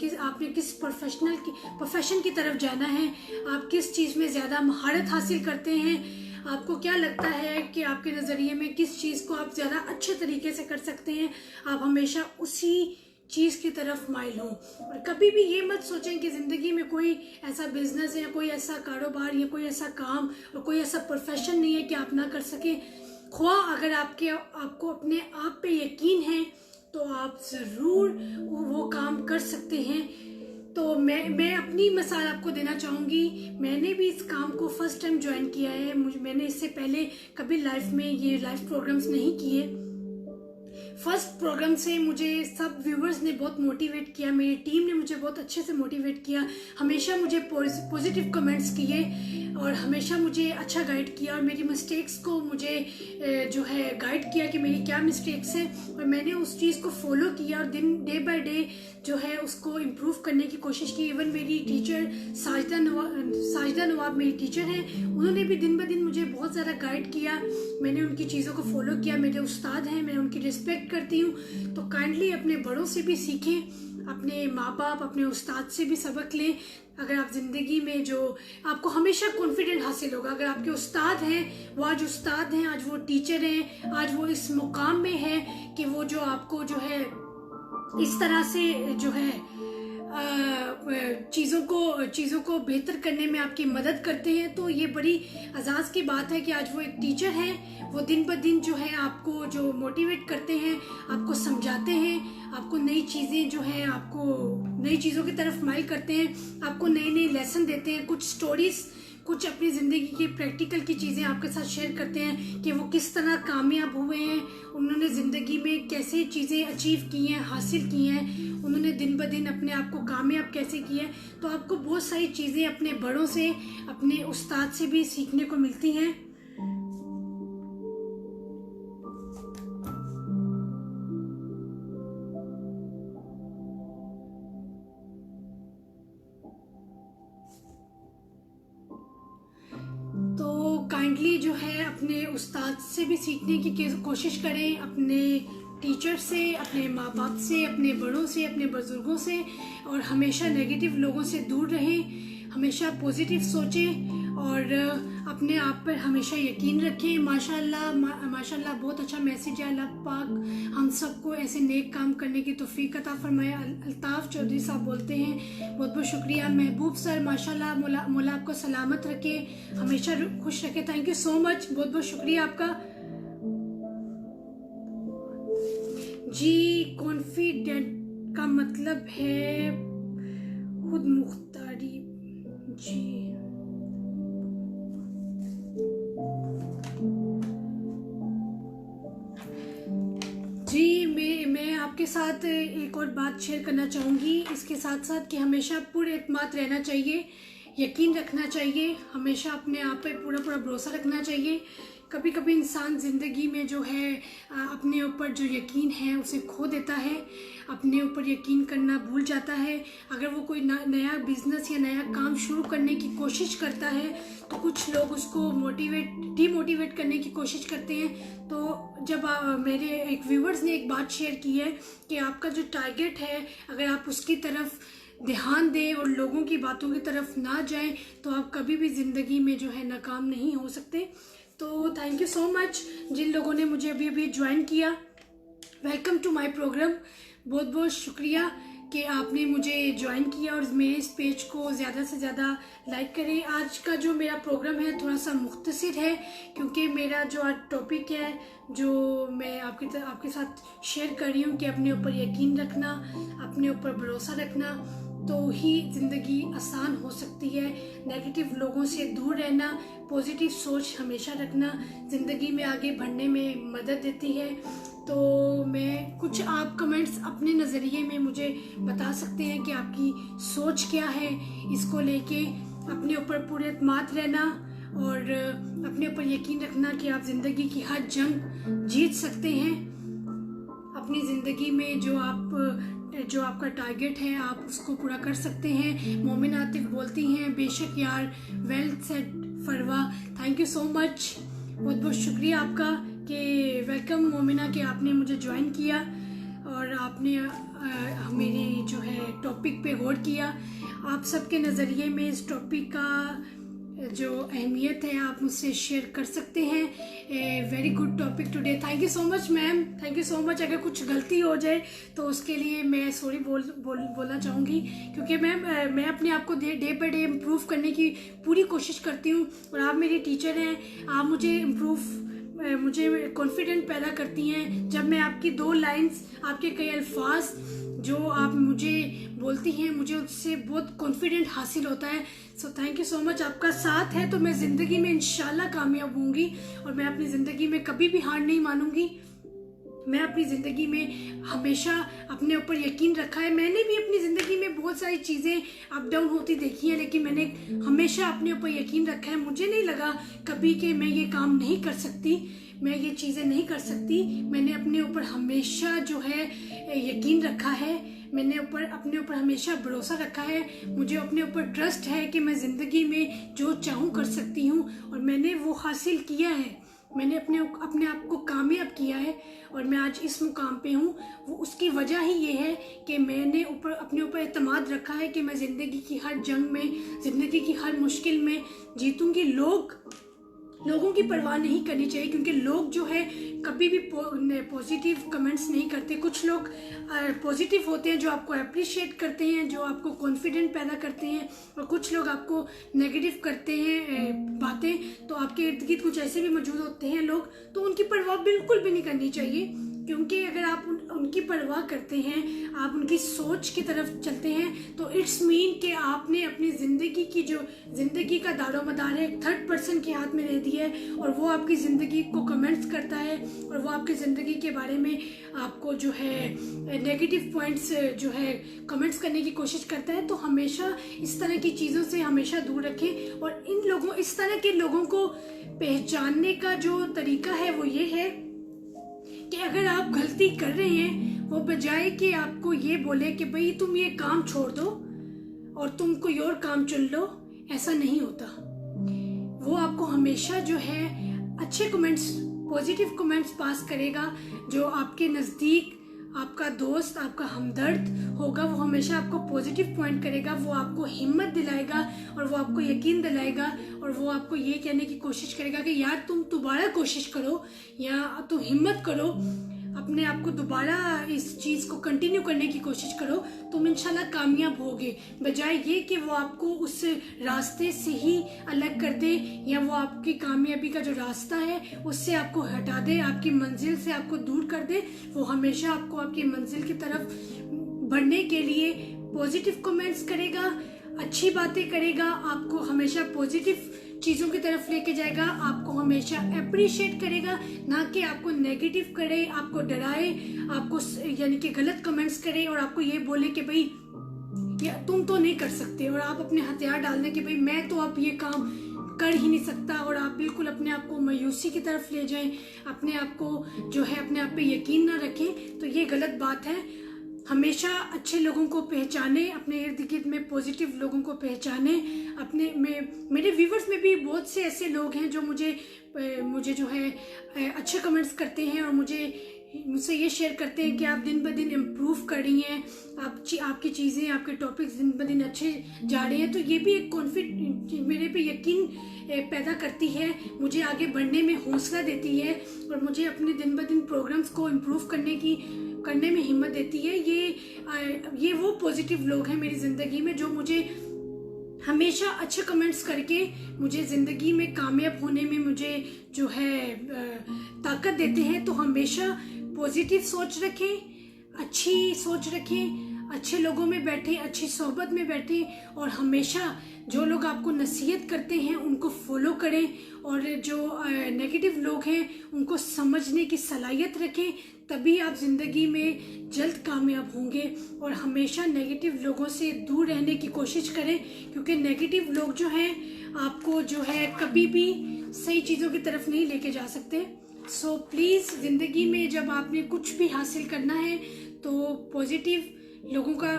किस प्रोफेशन की तरफ जाना है, आप किस चीज़ में ज़्यादा महारत हासिल करते हैं, आपको क्या लगता है कि आपके नज़रिए में किस चीज़ को आप ज़्यादा अच्छे तरीके से कर सकते हैं। आप हमेशा उसी चीज़ की तरफ माइल हों। और कभी भी ये मत सोचें कि ज़िंदगी में कोई ऐसा बिजनेस है, कोई ऐसा कारोबार या कोई ऐसा काम और कोई ऐसा प्रोफेशन नहीं है कि आप ना कर सकें। ख्वाह अगर आपको अपने आप पे यकीन है तो आप ज़रूर वो काम कर सकते हैं। तो मैं अपनी मिसाल आपको देना चाहूँगी। मैंने भी इस काम को फर्स्ट टाइम ज्वाइन किया है। मैंने इससे पहले कभी लाइफ में ये लाइव प्रोग्राम्स नहीं किए। फर्स्ट प्रोग्राम से मुझे सब व्यूवर्स ने बहुत मोटिवेट किया, मेरी टीम ने मुझे बहुत अच्छे से मोटिवेट किया, हमेशा मुझे पॉजिटिव कमेंट्स किए और हमेशा मुझे अच्छा गाइड किया और मेरी मिस्टेक्स को मुझे जो है गाइड किया कि मेरी क्या मिस्टेक्स हैं। और मैंने उस चीज़ को फॉलो किया और डे बाय डे जो है उसको इम्प्रूव करने की कोशिश की। इवन मेरी टीचर साजिदा नवाब मेरी टीचर हैं, उन्होंने भी दिन ब दिन मुझे बहुत ज़्यादा गाइड किया। मैंने उनकी चीज़ों को फॉलो किया। मेरे उस्ताद हैं, मैं उनकी रिस्पेक्ट करती हूँ। तो काइंडली अपने बड़ों से भी सीखें, अपने माँ बाप, अपने उस्ताद से भी सबक लें। अगर आप ज़िंदगी में जो आपको हमेशा कॉन्फिडेंट हासिल होगा। अगर आपके उस्ताद हैं, वो आज उस्ताद हैं, आज वो टीचर हैं, आज वो इस मुकाम में है कि वो जो आपको जो है इस तरह से जो है चीज़ों को बेहतर करने में आपकी मदद करते हैं। तो ये बड़ी एजाज़ की बात है कि आज वो एक टीचर हैं, वो दिन ब दिन जो है आपको जो मोटिवेट करते हैं, आपको समझाते हैं, आपको नई चीज़ें जो हैं, आपको नई चीज़ों की तरफ माइल करते हैं, आपको नए नए लेसन देते हैं। कुछ कुछ अपनी ज़िंदगी की प्रैक्टिकल की चीज़ें आपके साथ शेयर करते हैं कि वो किस तरह कामयाब हुए हैं, उन्होंने ज़िंदगी में कैसे चीज़ें अचीव की हैं, हासिल की हैं, उन्होंने दिन ब दिन अपने आप को कामयाब कैसे किया है। तो आपको बहुत सारी चीज़ें अपने बड़ों से, अपने उस्ताद से भी सीखने को मिलती हैं। तो काइंडली जो है अपने उस्ताद से भी सीखने की कोशिश करें, अपने टीचर से, अपने माँ बाप से, अपने बड़ों से, अपने बुज़ुर्गों से, और हमेशा नेगेटिव लोगों से दूर रहें, हमेशा पॉजिटिव सोचें और अपने आप पर हमेशा यकीन रखें। माशाल्लाह माशाल्लाह बहुत अच्छा मैसेज है। अल्लाह पाक हम सबको ऐसे नेक काम करने की तौफीक अता फरमाए। अल्ताफ़ चौधरी साहब बोलते हैं, बहुत बहुत शुक्रिया। महबूब सर माशाल्लाह, मौला आपको सलामत रखे, हमेशा खुश रखे। थैंक यू सो मच, बहुत बहुत शुक्रिया आपका जी। कॉन्फिडेंट का मतलब है खुद मुख्तारी जी। मैं आपके साथ एक और बात शेयर करना चाहूँगी इसके साथ साथ कि हमेशा पूरे एतमाद रहना चाहिए, यकीन रखना चाहिए, हमेशा अपने आप पे पूरा भरोसा रखना चाहिए। कभी कभी इंसान ज़िंदगी में जो है अपने ऊपर जो यकीन है उसे खो देता है, अपने ऊपर यकीन करना भूल जाता है। अगर वो कोई नया बिजनेस या नया काम शुरू करने की कोशिश करता है तो कुछ लोग उसको डीमोटिवेट करने की कोशिश करते हैं। तो जब मेरे एक व्यूवर्स ने एक बात शेयर की है कि आपका जो टारगेट है, अगर आप उसकी तरफ ध्यान दें और लोगों की बातों की तरफ ना जाएं तो आप कभी भी ज़िंदगी में जो है नाकाम नहीं हो सकते। तो थैंक यू सो मच जिन लोगों ने मुझे अभी ज्वाइन किया, वेलकम टू माय प्रोग्राम। बहुत बहुत शुक्रिया कि आपने मुझे ज्वाइन किया और मेरे इस पेज को ज़्यादा से ज़्यादा लाइक करें। आज का जो मेरा प्रोग्राम है थोड़ा सा मुख्तसर है क्योंकि मेरा जो आज टॉपिक है जो मैं आपके साथ शेयर कर रही हूँ कि अपने ऊपर यकीन रखना, अपने ऊपर भरोसा रखना, तो ही ज़िंदगी आसान हो सकती है। नेगेटिव लोगों से दूर रहना, पॉजिटिव सोच हमेशा रखना ज़िंदगी में आगे बढ़ने में मदद देती है। तो मैं कुछ आप कमेंट्स अपने नज़रिए में मुझे बता सकते हैं कि आपकी सोच क्या है इसको लेके। अपने ऊपर पूरे एतमाद रहना और अपने ऊपर यकीन रखना कि आप ज़िंदगी की हर जंग जीत सकते हैं। अपनी ज़िंदगी में जो आपका टारगेट है आप उसको पूरा कर सकते हैं। मोमिन आतिफ बोलती हैं, बेशक यार, well said Farwa, thank you so much, बहुत बहुत शुक्रिया आपका कि वेलकम मोमिना कि आपने मुझे ज्वाइन किया और आपने मेरे जो है टॉपिक पे गौर किया। आप सबके नज़रिए में इस टॉपिक का जो अहमियत है आप मुझसे शेयर कर सकते हैं। Very good topic today, thank you so much ma'am, thank you so much. अगर कुछ गलती हो जाए तो उसके लिए मैं सॉरी बोलना चाहूँगी क्योंकि मैम मैं अपने आप को डे बाई डे इम्प्रूव करने की पूरी कोशिश करती हूँ और आप मेरी टीचर हैं, आप मुझे कॉन्फिडेंट पैदा करती हैं। जब मैं आपकी 2 लाइन्स, आपके कई अल्फाज जो आप मुझे बोलती हैं, मुझे उससे बहुत कॉन्फिडेंट हासिल होता है। So thank you so much. आपका साथ है तो मैं ज़िंदगी में इंशाल्लाह कामयाब होंगी और मैं अपनी ज़िंदगी में कभी भी हार नहीं मानूंगी। मैं अपनी ज़िंदगी में हमेशा अपने ऊपर यकीन रखा है। मैंने भी अपनी ज़िंदगी में बहुत सारी चीज़ें अप डाउन होती देखी हैं, लेकिन मैंने हमेशा अपने ऊपर यकीन रखा है। मुझे नहीं लगा कभी कि मैं ये काम नहीं कर सकती, मैं ये चीज़ें नहीं कर सकती। मैंने अपने ऊपर हमेशा जो है यकीन रखा है, मैंने अपने ऊपर हमेशा भरोसा रखा है। मुझे अपने ऊपर ट्रस्ट है कि मैं ज़िंदगी में जो चाहूँ कर सकती हूँ और मैंने वो हासिल किया है। मैंने अपने आप को कामयाब किया है और मैं आज इस मुकाम पे हूँ। वो उसकी वजह ही ये है कि मैंने अपने ऊपर एतमाद रखा है कि मैं ज़िंदगी की हर जंग में, ज़िंदगी की हर मुश्किल में जीतूंगी। लोगों की परवाह नहीं करनी चाहिए क्योंकि लोग जो है कभी भी पॉजिटिव कमेंट्स नहीं करते। कुछ लोग पॉजिटिव होते हैं जो आपको अप्रिशिएट करते हैं, जो आपको कॉन्फिडेंट पैदा करते हैं, और कुछ लोग आपको नेगेटिव करते हैं बातें। तो आपके इर्द गिर्द कुछ ऐसे भी मौजूद होते हैं लोग, तो उनकी परवाह बिल्कुल भी नहीं करनी चाहिए क्योंकि अगर आप उनकी परवाह करते हैं, आप उनकी सोच की तरफ चलते हैं, तो इट्स मीन कि आपने अपनी ज़िंदगी की जो ज़िंदगी का दारोमदार है एक थर्ड पर्सन के हाथ में दे दिया है, और वो आपकी ज़िंदगी को कमेंट्स करता है और वो आपकी ज़िंदगी के बारे में आपको जो है नेगेटिव पॉइंट्स जो है कमेंट्स करने की कोशिश करता है। तो हमेशा इस तरह की चीज़ों से हमेशा दूर रखें। और इस तरह के लोगों को पहचानने का जो तरीका है वो ये है कि अगर आप गलती कर रहे हैं, वो बजाय कि आपको ये बोले कि भाई तुम ये काम छोड़ दो और तुम कोई और काम चुन लो, ऐसा नहीं होता। वो आपको हमेशा जो है अच्छे कमेंट्स, पॉजिटिव कमेंट्स पास करेगा। जो आपके नज़दीक आपका दोस्त, आपका हमदर्द होगा, वो हमेशा आपको पॉजिटिव पॉइंट करेगा, वो आपको हिम्मत दिलाएगा और वो आपको यकीन दिलाएगा और वो आपको ये कहने की कोशिश करेगा कि यार तुम दोबारा कोशिश करो या तुम हिम्मत करो, अपने आप को दोबारा इस चीज़ को कंटिन्यू करने की कोशिश करो, तुम इंशाल्लाह कामयाब होगे। बजाय ये कि वो आपको उस रास्ते से ही अलग कर दे या वो आपकी कामयाबी का जो रास्ता है उससे आपको हटा दे, आपकी मंजिल से आपको दूर कर दे। वो हमेशा आपको आपकी मंजिल की तरफ बढ़ने के लिए पॉजिटिव कमेंट्स करेगा, अच्छी बातें करेगा, आपको हमेशा पॉजिटिव चीज़ों की तरफ लेके जाएगा, आपको हमेशा अप्रिशिएट करेगा, ना कि आपको नेगेटिव करे, आपको डराए, आपको यानी कि गलत कमेंट्स करे और आपको ये बोले कि भाई या तुम तो नहीं कर सकते, और आप अपने हथियार डाल दें कि भाई मैं तो अब ये काम कर ही नहीं सकता, और आप बिल्कुल अपने आप को मायूसी की तरफ ले जाएं, अपने आप को जो है अपने आप पे यकीन ना रखें। तो ये गलत बात है। हमेशा अच्छे लोगों को पहचाने, अपने इर्द गिर्द में पॉजिटिव लोगों को पहचाने। अपने में मेरे व्यूवर्स में भी बहुत से ऐसे लोग हैं जो मुझे जो है अच्छे कमेंट्स करते हैं और मुझसे ये शेयर करते हैं कि आप दिन ब दिन इम्प्रूव कर रही हैं, आपकी चीज़ें, आपके टॉपिक्स दिन ब दिन अच्छे जा रहे हैं। तो ये भी एक कॉन्फिडेंस मेरे पे यकीन पैदा करती है, मुझे आगे बढ़ने में हौसला देती है और मुझे अपने दिन ब दिन प्रोग्राम्स को इम्प्रूव करने में हिम्मत देती है। ये वो पॉजिटिव लोग हैं मेरी ज़िंदगी में जो मुझे हमेशा अच्छे कमेंट्स करके मुझे ज़िंदगी में कामयाब होने में मुझे जो है ताकत देते हैं। तो हमेशा पॉजिटिव सोच रखें, अच्छी सोच रखें, अच्छे लोगों में बैठे, अच्छी सोहबत में बैठे और हमेशा जो लोग आपको नसीहत करते हैं उनको फॉलो करें और जो नेगेटिव लोग हैं उनको समझने की सलाहियत रखें, तभी आप ज़िंदगी में जल्द कामयाब होंगे। और हमेशा नेगेटिव लोगों से दूर रहने की कोशिश करें, क्योंकि नेगेटिव लोग जो हैं आपको जो है कभी भी सही चीज़ों की तरफ नहीं लेके जा सकते। सो प्लीज़ ज़िंदगी में जब आपने कुछ भी हासिल करना है तो पॉजिटिव लोगों का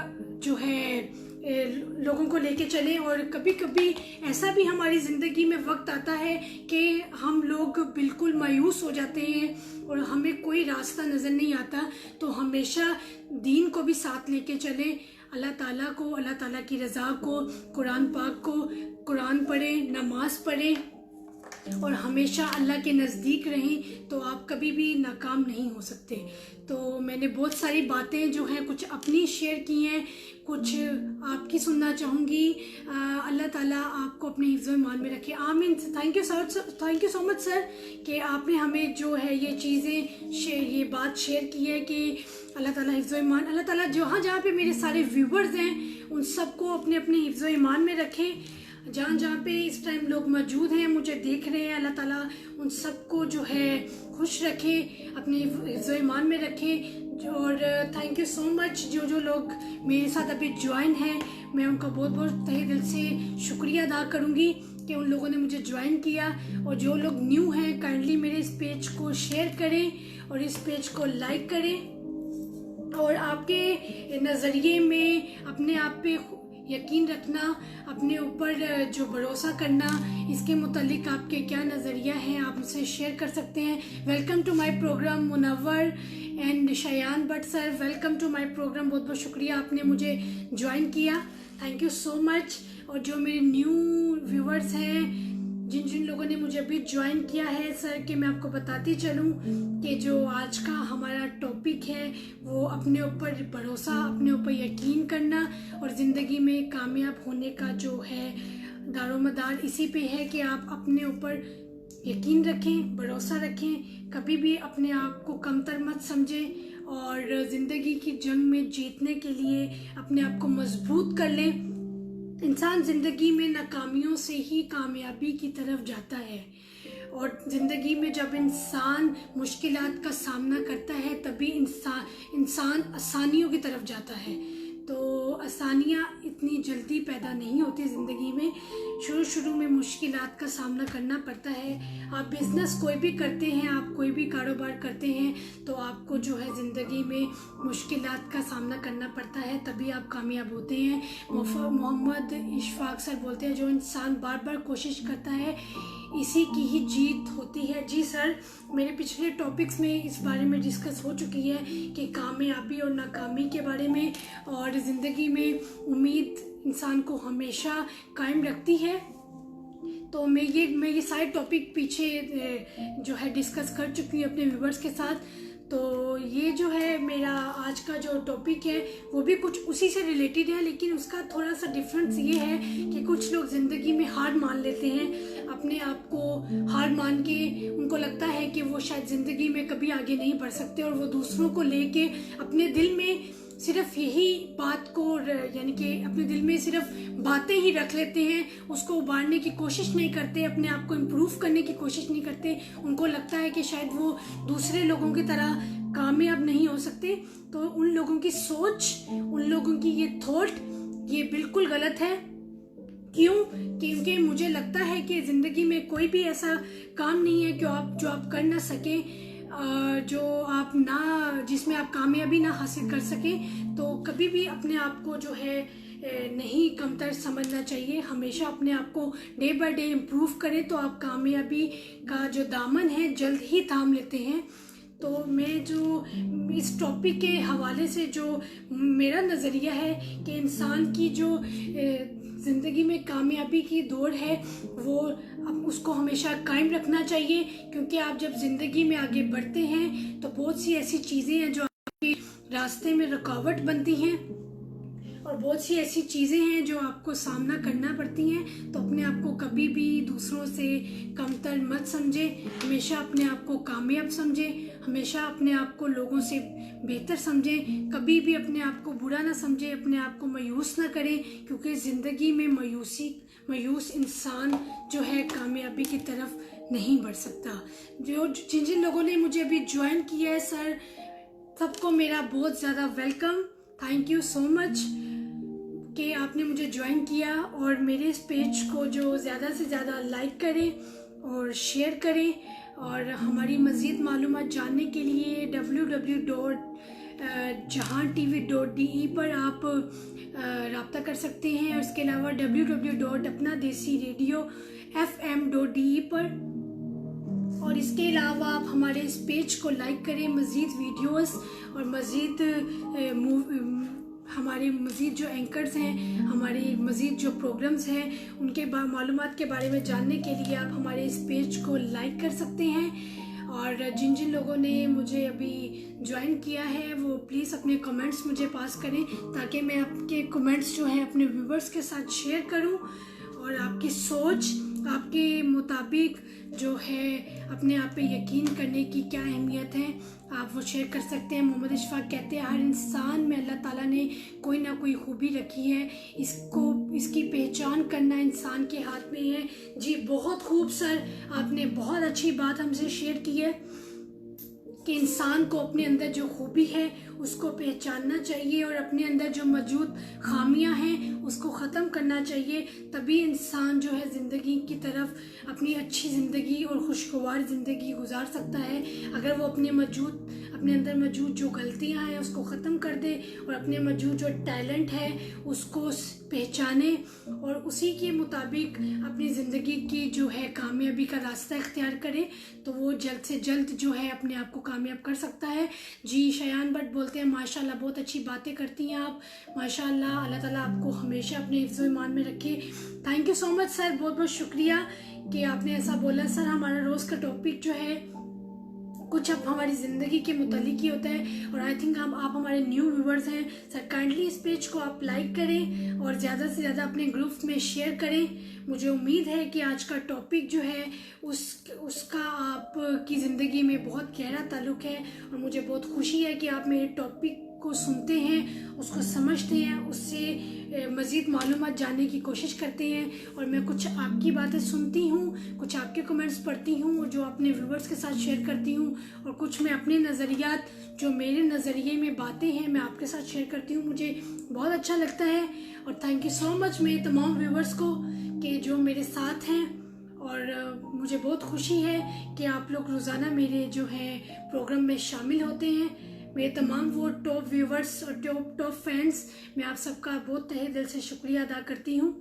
जो है लोगों को लेके चलें। और कभी कभी ऐसा भी हमारी ज़िंदगी में वक्त आता है कि हम लोग बिल्कुल मायूस हो जाते हैं और हमें कोई रास्ता नज़र नहीं आता, तो हमेशा दीन को भी साथ लेके चलें, अल्लाह ताला को, अल्लाह ताला की रज़ा को, कुरान पाक को, कुरान पढ़ें, नमाज पढ़ें और हमेशा अल्लाह के नज़दीक रहें, तो आप कभी भी नाकाम नहीं हो सकते। तो मैंने बहुत सारी बातें जो हैं कुछ अपनी शेयर की हैं, कुछ आपकी सुनना चाहूँगी। अल्लाह ताला आपको अपने हिफ्ज़ ईमान में रखे, आमीन। Thank you so much sir कि आपने हमें जो है ये चीज़ें ये बात शेयर की है कि अल्लाह ताला हिफ्ज़ ईमान, अल्लाह ताला जहाँ पे मेरे सारे व्यूवर्स हैं उन सबको अपने अपने हिफ्ज़ ईमान में रखे। जहाँ पे इस टाइम लोग मौजूद हैं, मुझे देख रहे हैं, अल्लाह ताला उन सबको जो है खुश रखे, अपने हिफ्ज़ ईमान में रखे। और थैंक यू सो मच जो लोग मेरे साथ अभी ज्वाइन हैं, मैं उनका बहुत बहुत तहे दिल से शुक्रिया अदा करूँगी कि उन लोगों ने मुझे ज्वाइन किया। और जो लोग न्यू हैं काइंडली मेरे इस पेज को शेयर करें और इस पेज को लाइक करें और आपके नज़रिए में अपने आप पे यकीन रखना, अपने ऊपर जो भरोसा करना, इसके मुतालिक आपके क्या नज़रिया हैं आप मुझसे शेयर कर सकते हैं। Welcome to my programme Munawwar and Shayan Bhatt sir, welcome to my programme. बहुत बहुत शुक्रिया आपने मुझे ज्वाइन किया, थैंक यू सो मच। और जो मेरे न्यू व्यूवर्स हैं, जिन लोगों ने मुझे अभी ज्वाइन किया है सर, कि मैं आपको बताती चलूँ कि जो आज का हमारा टॉपिक है वो अपने ऊपर भरोसा, अपने ऊपर यकीन करना और ज़िंदगी में कामयाब होने का जो है दारोमदार इसी पे है कि आप अपने ऊपर यकीन रखें, भरोसा रखें, कभी भी अपने आप को कमतर मत समझें और ज़िंदगी की जंग में जीतने के लिए अपने आप को मजबूत कर लें। इंसान ज़िंदगी में नाकामियों से ही कामयाबी की तरफ जाता है और ज़िंदगी में जब इंसान मुश्किलात का सामना करता है तभी इंसान आसानियों की तरफ जाता है। तो आसानियाँ इतनी जल्दी पैदा नहीं होती ज़िंदगी में, शुरू में मुश्किलात का सामना करना पड़ता है। आप बिज़नेस कोई भी करते हैं, आप कोई भी कारोबार करते हैं तो आपको जो है ज़िंदगी में मुश्किलात का सामना करना पड़ता है, तभी आप कामयाब होते हैं। मोहम्मद इशफाक सर बोलते हैं जो इंसान बार बार कोशिश करता है इसी की ही जीत होती है। जी सर, मेरे पिछले टॉपिक्स में इस बारे में डिस्कस हो चुकी है कि कामयाबी और नाकामी के बारे में, और ज़िंदगी में उम्मीद इंसान को हमेशा कायम रखती है। तो मैं ये सारे टॉपिक पीछे जो है डिस्कस कर चुकी हूँ अपने व्यूवर्स के साथ। तो ये जो है मेरा आज का जो टॉपिक है वो भी कुछ उसी से रिलेटेड है, लेकिन उसका थोड़ा सा डिफरेंस ये है कि कुछ लोग ज़िंदगी में हार मान लेते हैं, अपने आप को हार मान के उनको लगता है कि वो शायद ज़िंदगी में कभी आगे नहीं बढ़ सकते, और वो दूसरों को लेके अपने दिल में सिर्फ यही बात को यानी कि अपने दिल में सिर्फ बातें ही रख लेते हैं, उसको उबारने की कोशिश नहीं करते, अपने आप को इम्प्रूव करने की कोशिश नहीं करते। उनको लगता है कि शायद वो दूसरे लोगों की तरह कामयाब नहीं हो सकते। तो उन लोगों की सोच, उन लोगों की ये थॉट ये बिल्कुल गलत है। क्यों? क्योंकि मुझे लगता है कि ज़िंदगी में कोई भी ऐसा काम नहीं है जो आप कर ना सके, जिसमें आप कामयाबी ना हासिल कर सके। तो कभी भी अपने आप को जो है नहीं कमतर समझना चाहिए, हमेशा अपने आप को डे बाय डे इम्प्रूव करें तो आप कामयाबी का जो दामन है जल्द ही थाम लेते हैं। तो मैं जो इस टॉपिक के हवाले से जो मेरा नज़रिया है कि इंसान की जो ज़िंदगी में कामयाबी की दौड़ है वो अब उसको हमेशा कायम रखना चाहिए, क्योंकि आप जब ज़िंदगी में आगे बढ़ते हैं तो बहुत सी ऐसी चीज़ें हैं जो आपके रास्ते में रुकावट बनती हैं, और बहुत सी ऐसी चीज़ें हैं जो आपको सामना करना पड़ती हैं। तो अपने आप को कभी भी दूसरों से कमतर मत समझे, हमेशा अपने आप को कामयाब समझे, हमेशा अपने आप को लोगों से बेहतर समझे, कभी भी अपने आप को बुरा ना समझे, अपने आप को मायूस ना करें, क्योंकि ज़िंदगी में मायूस इंसान जो है कामयाबी की तरफ नहीं बढ़ सकता। जिन जिन लोगों ने मुझे अभी ज्वाइन किया है सर, सबको मेरा बहुत ज़्यादा welcome, thank you so much कि आपने मुझे ज्वाइन किया। और मेरे इस पेज को जो ज़्यादा से ज़्यादा लाइक करें और शेयर करें, और हमारी मज़ीद मालूमात जानने के लिए www.jahan.tv.de पर आप रब्ता कर सकते हैं। और इसके अलावा www.apnadesideradio.fm.de पर, और इसके अलावा आप हमारे इस पेज को लाइक करें। मज़ीद वीडियोस और हमारे मज़ीद जो एंकर्स हैं, हमारे मज़ीद जो प्रोग्राम्स हैं, उनके मालूमात के बारे में जानने के लिए आप हमारे इस पेज को लाइक कर सकते हैं। और जिन जिन लोगों ने मुझे अभी ज्वाइन किया है वो प्लीज़ अपने कमेंट्स मुझे पास करें, ताकि मैं आपके कमेंट्स जो हैं अपने व्यूवर्स के साथ शेयर करूं, और आपकी सोच आपके मुताबिक जो है अपने आप पे यकीन करने की क्या अहमियत है आप वो शेयर कर सकते हैं। मोहम्मद इशफाक कहते हैं हर इंसान में अल्लाह ताला ने कोई ना कोई खूबी रखी है, इसकी पहचान करना इंसान के हाथ में है। जी बहुत खूब सर, आपने बहुत अच्छी बात हमसे शेयर की है कि इंसान को अपने अंदर जो खूबी है उसको पहचानना चाहिए, और अपने अंदर जो मौजूद खामियां हैं उसको ख़त्म करना चाहिए। तभी इंसान जो है ज़िंदगी की तरफ अपनी अच्छी ज़िंदगी और खुशगवार ज़िंदगी गुजार सकता है। अगर वो अपने अंदर मौजूद जो गलतियां हैं उसको ख़त्म कर दे, और अपने मौजूद जो टैलेंट है उसको पहचाने, और उसी के मुताबिक अपनी ज़िंदगी की जो है कामयाबी का रास्ता इख्तियार करे, तो वो जल्द से जल्द जो है अपने आप को कामयाब कर सकता है। जी शयान भट्ट बोलते हैं माशाल्लाह बहुत अच्छी बातें करती हैं आप, माशाल्लाह, अल्लाह ताला आपको हमेशा अपने हिफ्ज़ ईमान में रखे। Thank you so much sir, बहुत बहुत शुक्रिया कि आपने ऐसा बोला। सर हमारा रोज़ का टॉपिक जो है कुछ अब हमारी ज़िंदगी के मुतालिक ही होता है। और आई थिंक आप हमारे न्यू व्यूवर्स हैं सर, काइंडली इस पेज को आप लाइक करें और ज़्यादा से ज़्यादा अपने ग्रुप्स में शेयर करें। मुझे उम्मीद है कि आज का टॉपिक जो है उसका आपकी ज़िंदगी में बहुत गहरा ताल्लुक़ है और मुझे बहुत खुशी है कि आप मेरे टॉपिक को सुनते हैं, उसको समझते हैं, उससे मज़ीद मालूमात जानने की कोशिश करते हैं। और मैं कुछ आपकी बातें सुनती हूँ, कुछ आपके कमेंट्स पढ़ती हूँ और जो अपने व्यूवर्स के साथ शेयर करती हूँ, और कुछ मैं अपने नज़रियात, जो मेरे नज़रिए में बातें हैं, मैं आपके साथ शेयर करती हूँ। मुझे बहुत अच्छा लगता है और थैंक यू सो मच मेरे तमाम व्यूवर्स को कि जो मेरे साथ हैं। और मुझे बहुत खुशी है कि आप लोग रोज़ाना मेरे जो है प्रोग्राम में शामिल होते हैं। मेरे तमाम वो टॉप व्यूवर्स और टॉप फैंस, मैं आप सबका बहुत तहे दिल से शुक्रिया अदा करती हूँ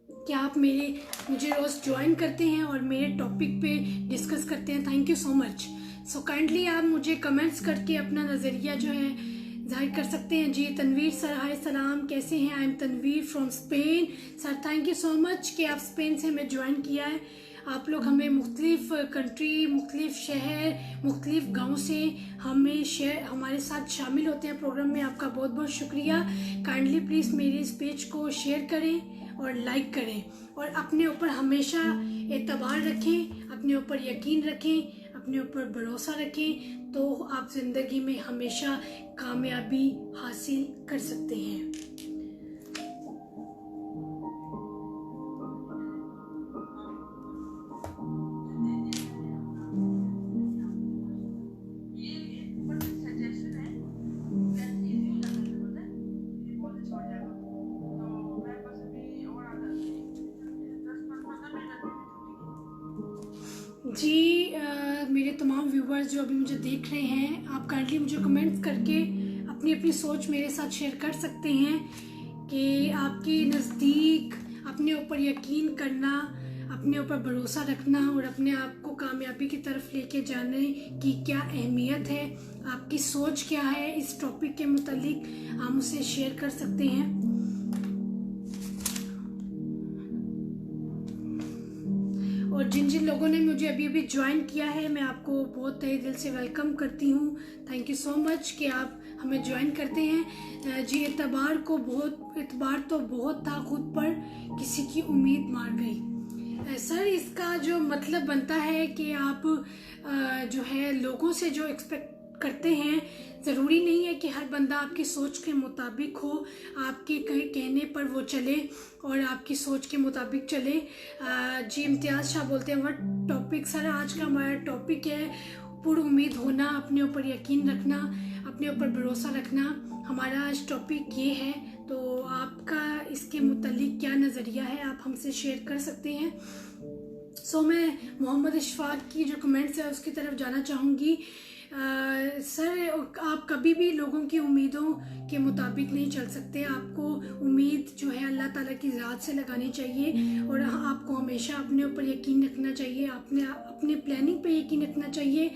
कि आप मुझे रोज़ ज्वाइन करते हैं और मेरे टॉपिक पे डिस्कस करते हैं। Thank you so much. So kindly आप मुझे कमेंट्स करके अपना नज़रिया जो है जाहिर कर सकते हैं। जी तनवीर सर, हाय सलाम, कैसे हैं? I am Tanveer from Spain. Sir thank you so much कि आप स्पेन से हमें ज्वाइन किया है। आप लोग हमें मुख्तलिफ कंट्री, मुख्तलिफ शहर, मुख्तलिफ गाँव से हमारे साथ शामिल होते हैं प्रोग्राम में। आपका बहुत बहुत शुक्रिया। काइंडली प्लीज़ मेरे इस पेज को शेयर करें और लाइक करें और अपने ऊपर हमेशा एतबार रखें, अपने ऊपर यकीन रखें, अपने ऊपर भरोसा रखें, तो आप ज़िंदगी में हमेशा कामयाबी हासिल कर सकते हैं। जी मेरे तमाम व्यूवर्स जो अभी मुझे देख रहे हैं, आप काइंडली मुझे कमेंट्स करके अपनी अपनी सोच मेरे साथ शेयर कर सकते हैं कि आपके नज़दीक अपने ऊपर यकीन करना, अपने ऊपर भरोसा रखना और अपने आप को कामयाबी की तरफ लेके जाने की क्या अहमियत है, आपकी सोच क्या है इस टॉपिक के मुतालिक, आप मुझसे शेयर कर सकते हैं। और जिन जिन लोगों ने मुझे अभी अभी ज्वाइन किया है, मैं आपको बहुत तहे दिल से वेलकम करती हूँ। थैंक यू सो मच कि आप हमें ज्वाइन करते हैं। जी एतबार तो बहुत था, खुद पर किसी की उम्मीद मार गई। सर इसका जो मतलब बनता है कि आप जो है लोगों से जो एक्सपेक्ट करते हैं, ज़रूरी नहीं है कि हर बंदा आपकी सोच के मुताबिक हो, आपके कहीं कहने पर वो चले और आपकी सोच के मुताबिक चले। जी इम्तियाज़ शाह बोलते हैं व्हाट टॉपिक? सर आज का हमारा टॉपिक है पूर्ण उम्मीद होना, अपने ऊपर यकीन रखना, अपने ऊपर भरोसा रखना। हमारा आज टॉपिक ये है, तो आपका इसके मुतालिक क्या नज़रिया है, आप हमसे शेयर कर सकते हैं। सो मैं मोहम्मद इशफाक की जो कमेंट्स है उसकी तरफ जाना चाहूँगी। सर आप कभी भी लोगों की उम्मीदों के मुताबिक नहीं चल सकते। आपको उम्मीद जो है अल्लाह ताला की ज़ात से लगानी चाहिए और आपको हमेशा अपने ऊपर यकीन रखना चाहिए, अपने प्लानिंग पे यकीन रखना चाहिए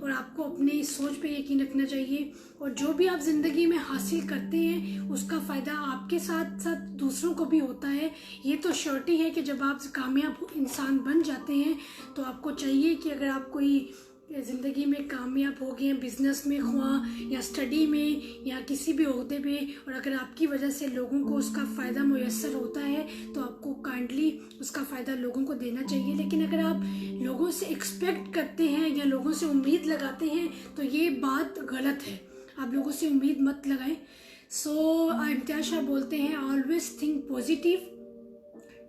और आपको अपनी सोच पे यकीन रखना चाहिए। और जो भी आप ज़िंदगी में हासिल करते हैं उसका फ़ायदा आपके साथ साथ दूसरों को भी होता है। ये तो श्योरिटी है कि जब आप कामयाब इंसान बन जाते हैं तो आपको चाहिए कि अगर आप कोई ज़िंदगी में कामयाब हो गए, बिज़नेस में हुआ या स्टडी में या किसी भी ओहदे पे, और अगर आपकी वजह से लोगों को उसका फ़ायदा मुयस्सर होता है तो आपको काइंडली उसका फ़ायदा लोगों को देना चाहिए। लेकिन अगर आप लोगों से एक्सपेक्ट करते हैं या लोगों से उम्मीद लगाते हैं तो ये बात गलत है। आप लोगों से उम्मीद मत लगाएं। सो इम्तियाज़ शाह बोलते हैं always think positive,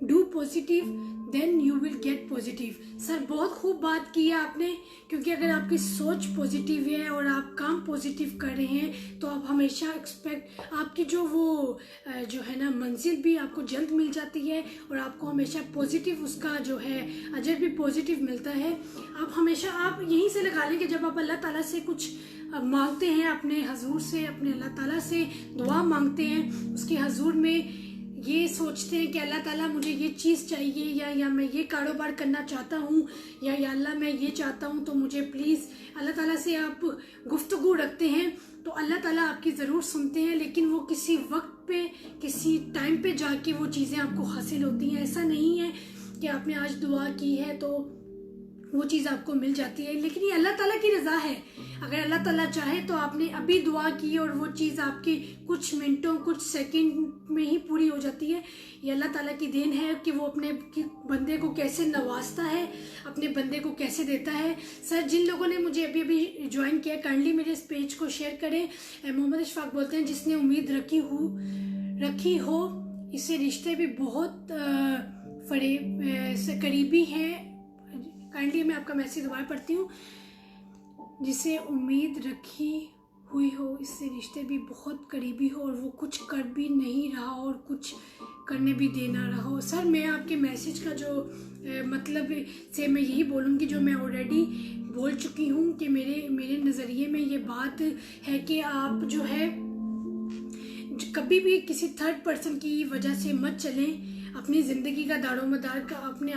do positive, then you will get positive. Sir बहुत खूब बात की है आपने, क्योंकि अगर आपकी सोच पॉजिटिव है और आप काम पॉजिटिव कर रहे हैं तो आप हमेशा आपकी जो है ना मंजिल भी आपको जल्द मिल जाती है और आपको हमेशा पॉजिटिव उसका जो है अजर भी पॉजिटिव मिलता है। आप हमेशा आप यहीं से लगा लें कि जब आप अल्लाह ताला से कुछ मांगते हैं, अपने हजूर से, अपने अल्लाह ताला से दुआ मांगते हैं, उसके हजूर में ये सोचते हैं कि अल्लाह ताला मुझे ये चीज़ चाहिए या मैं ये कारोबार करना चाहता हूँ या अल्लाह मैं ये चाहता हूँ तो मुझे प्लीज़, अल्लाह ताला से आप गुफ्तगू रखते हैं तो अल्लाह ताला आपकी ज़रूर सुनते हैं। लेकिन वो किसी वक्त पे, किसी टाइम पे जाके वो चीज़ें आपको हासिल होती हैं। ऐसा नहीं है कि आपने आज दुआ की है तो वो चीज़ आपको मिल जाती है। लेकिन ये अल्लाह ताला की रज़ा है। अगर अल्लाह ताला चाहे तो आपने अभी दुआ की और वो चीज़ आपकी कुछ मिनटों कुछ सेकंड में ही पूरी हो जाती है। ये अल्लाह ताला की देन है कि वो अपने बंदे को कैसे नवाजता है, अपने बंदे को कैसे देता है। सर, जिन लोगों ने मुझे अभी अभी ज्वाइन किया, काइंडली मेरे इस पेज को शेयर करें। मोहम्मद इशफाक बोलते हैं, जिसने उम्मीद रखी हो इससे रिश्ते भी बहुत करीबी हैं। काइंडली मैं आपका मैसेज दोबारा पढ़ती हूँ। जिसे उम्मीद रखी हुई हो इससे रिश्ते भी बहुत करीबी हो और वो कुछ कर भी नहीं रहा और कुछ करने भी दे ना रहा हो। सर, मैं आपके मैसेज का जो मतलब से मैं यही बोलूँगी जो मैं ऑलरेडी बोल चुकी हूँ कि मेरे नज़रिए में ये बात है कि आप जो है कभी भी किसी थर्ड पर्सन की वजह से मत चलें। अपनी ज़िंदगी का दारोमदार का अपने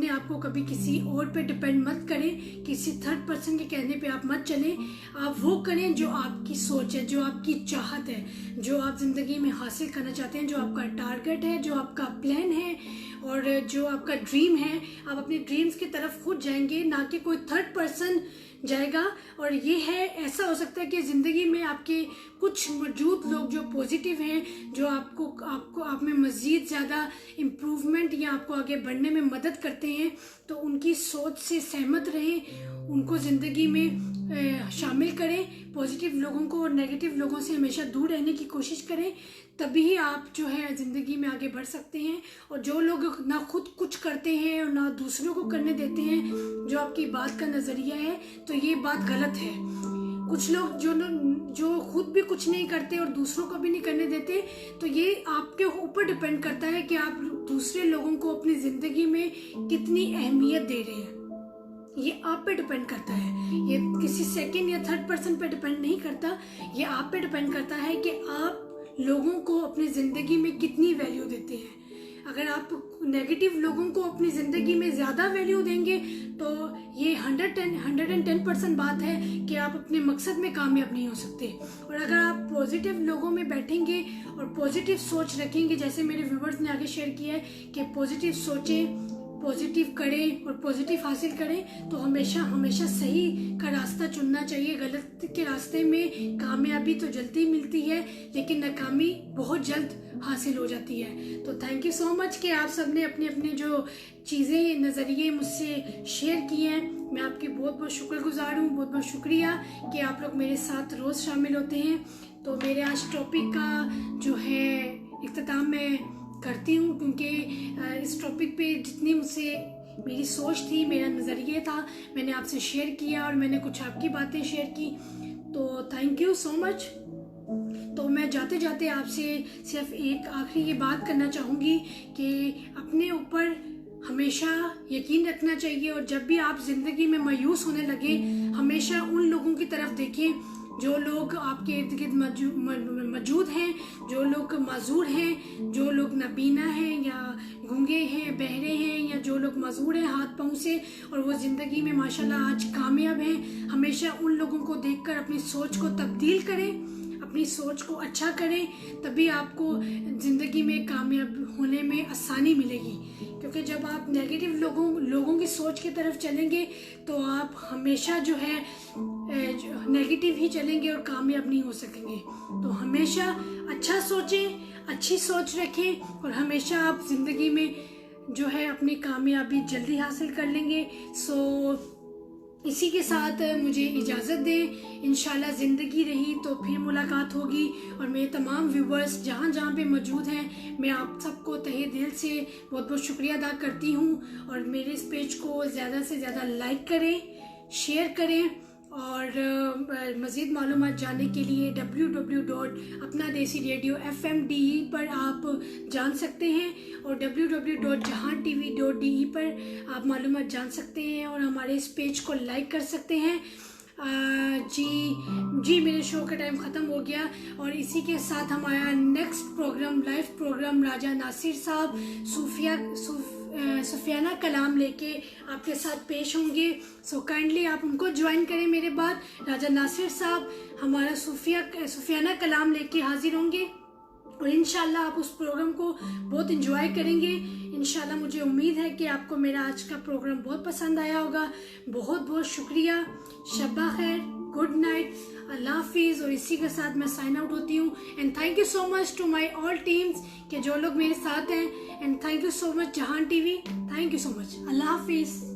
आप को कभी किसी और पे डिपेंड मत करें। किसी थर्ड पर्सन के कहने पे आप मत चलें। आप वो करें जो आपकी सोच है, जो आपकी चाहत है, जो आप ज़िंदगी में हासिल करना चाहते हैं, जो आपका टारगेट है, जो आपका प्लान है और जो आपका ड्रीम है। आप अपने ड्रीम्स की तरफ खुद जाएंगे, ना कि कोई थर्ड पर्सन जाएगा। और ये है, ऐसा हो सकता है कि ज़िंदगी में आपके कुछ मौजूद लोग जो पॉजिटिव हैं, जो आपको आप में मज़ीद ज़्यादा इम्प्रूवमेंट या आपको आगे बढ़ने में मदद करते हैं, तो उनकी सोच से सहमत रहें, उनको ज़िंदगी में शामिल करें। पॉजिटिव लोगों को और नेगेटिव लोगों से हमेशा दूर रहने की कोशिश करें, तभी आप जो है ज़िंदगी में आगे बढ़ सकते हैं। और जो लोग ना खुद कुछ करते हैं और ना दूसरों को करने देते हैं, जो आपकी बात का नज़रिया है, तो ये बात गलत है। कुछ लोग जो खुद भी कुछ नहीं करते और दूसरों को भी नहीं करने देते, तो ये आपके ऊपर डिपेंड करता है कि आप दूसरे लोगों को अपनी ज़िंदगी में कितनी अहमियत दे रहे हैं। ये आप पे डिपेंड करता है। ये किसी सेकंड या थर्ड पर्सन पे डिपेंड नहीं करता। ये आप पे डिपेंड करता है कि आप लोगों को अपनी ज़िंदगी में कितनी वैल्यू देते हैं। अगर आप नेगेटिव लोगों को अपनी ज़िंदगी में ज़्यादा वैल्यू देंगे तो ये 110% बात है कि आप अपने मकसद में कामयाब नहीं हो सकते। और अगर आप पॉजिटिव लोगों में बैठेंगे और पॉजिटिव सोच रखेंगे, जैसे मेरे व्यूवर्स ने आगे शेयर किया है कि पॉजिटिव सोचें, पॉजिटिव करें और पॉजिटिव हासिल करें, तो हमेशा सही का रास्ता चुनना चाहिए। गलत के रास्ते में कामयाबी तो जल्दी मिलती है, लेकिन नाकामी बहुत जल्द हासिल हो जाती है। तो थैंक यू सो मच कि आप सब ने अपने अपने जो चीज़ें, नज़रिए मुझसे शेयर किए हैं। मैं आपकी बहुत बहुत शुक्रगुजार हूँ। बहुत बहुत शुक्रिया कि आप लोग मेरे साथ रोज़ शामिल होते हैं। तो मेरे आज टॉपिक का जो है इख्तिताम मैं करती हूँ, क्योंकि इस टॉपिक पे जितनी मुझसे मेरी सोच थी, मेरा नज़रिया था, मैंने आपसे शेयर किया और मैंने कुछ आपकी बातें शेयर की। तो थैंक यू सो मच। तो मैं जाते जाते आपसे सिर्फ एक आखिरी ये बात करना चाहूँगी कि अपने ऊपर हमेशा यकीन रखना चाहिए। और जब भी आप ज़िंदगी में मायूस होने लगे, हमेशा उन लोगों की तरफ देखें जो लोग आपके इर्द गिर्द मौजूद हैं, जो लोग माजूर हैं, जो लोग नबीना हैं या गूंगे हैं, बहरे हैं, या जो लोग माजूर हैं हाथ पाँव से और वो ज़िंदगी में माशाल्लाह आज कामयाब हैं। हमेशा उन लोगों को देखकर अपनी सोच को तब्दील करें, अपनी सोच को अच्छा करें, तभी आपको ज़िंदगी में कामयाब होने में आसानी मिलेगी। क्योंकि जब आप नेगेटिव लोगों की सोच की तरफ चलेंगे तो आप हमेशा जो है नेगेटिव ही चलेंगे और कामयाब नहीं हो सकेंगे। तो हमेशा अच्छा सोचें, अच्छी सोच रखें और हमेशा आप ज़िंदगी में जो है अपनी कामयाबी जल्दी हासिल कर लेंगे। इसी के साथ मुझे इजाज़त दें। इंशाल्लाह ज़िंदगी रही तो फिर मुलाकात होगी। और मेरे तमाम व्यूवर्स जहाँ जहाँ पे मौजूद हैं, मैं आप सबको तहे दिल से बहुत बहुत शुक्रिया अदा करती हूँ। और मेरे इस पेज को ज़्यादा से ज़्यादा लाइक करें, शेयर करें और मज़ीद मालूमात जानने के लिए www.apnadesyradio.fm.de पर आप जान सकते हैं और www.jahan.tv.de पर आप मालूमात जान सकते हैं और हमारे इस पेज को लाइक कर सकते हैं। जी मेरे शो का टाइम ख़त्म हो गया और इसी के साथ हमारा नेक्स्ट प्रोग्राम, लाइव प्रोग्राम राजा नासिर साहब सुफियाना कलाम लेके आपके साथ पेश होंगे। सो काइंडली आप उनको ज्वाइन करें। मेरे बाद राजा नासिर साहब हमारा सुफियाना कलाम लेके हाजिर होंगे और इंशाल्लाह आप उस प्रोग्राम को बहुत इंजॉय करेंगे। इंशाल्लाह मुझे उम्मीद है कि आपको मेरा आज का प्रोग्राम बहुत पसंद आया होगा। बहुत बहुत शुक्रिया। शब्बा खैर, गुड नाइट, अल्लाह हाफिज़। और इसी के साथ मैं साइन आउट होती हूँ। And thank you so much to my all teams के जो लोग मेरे साथ हैं। And thank you so much Jahan TV, thank you so much. अल्लाह हाफिज़।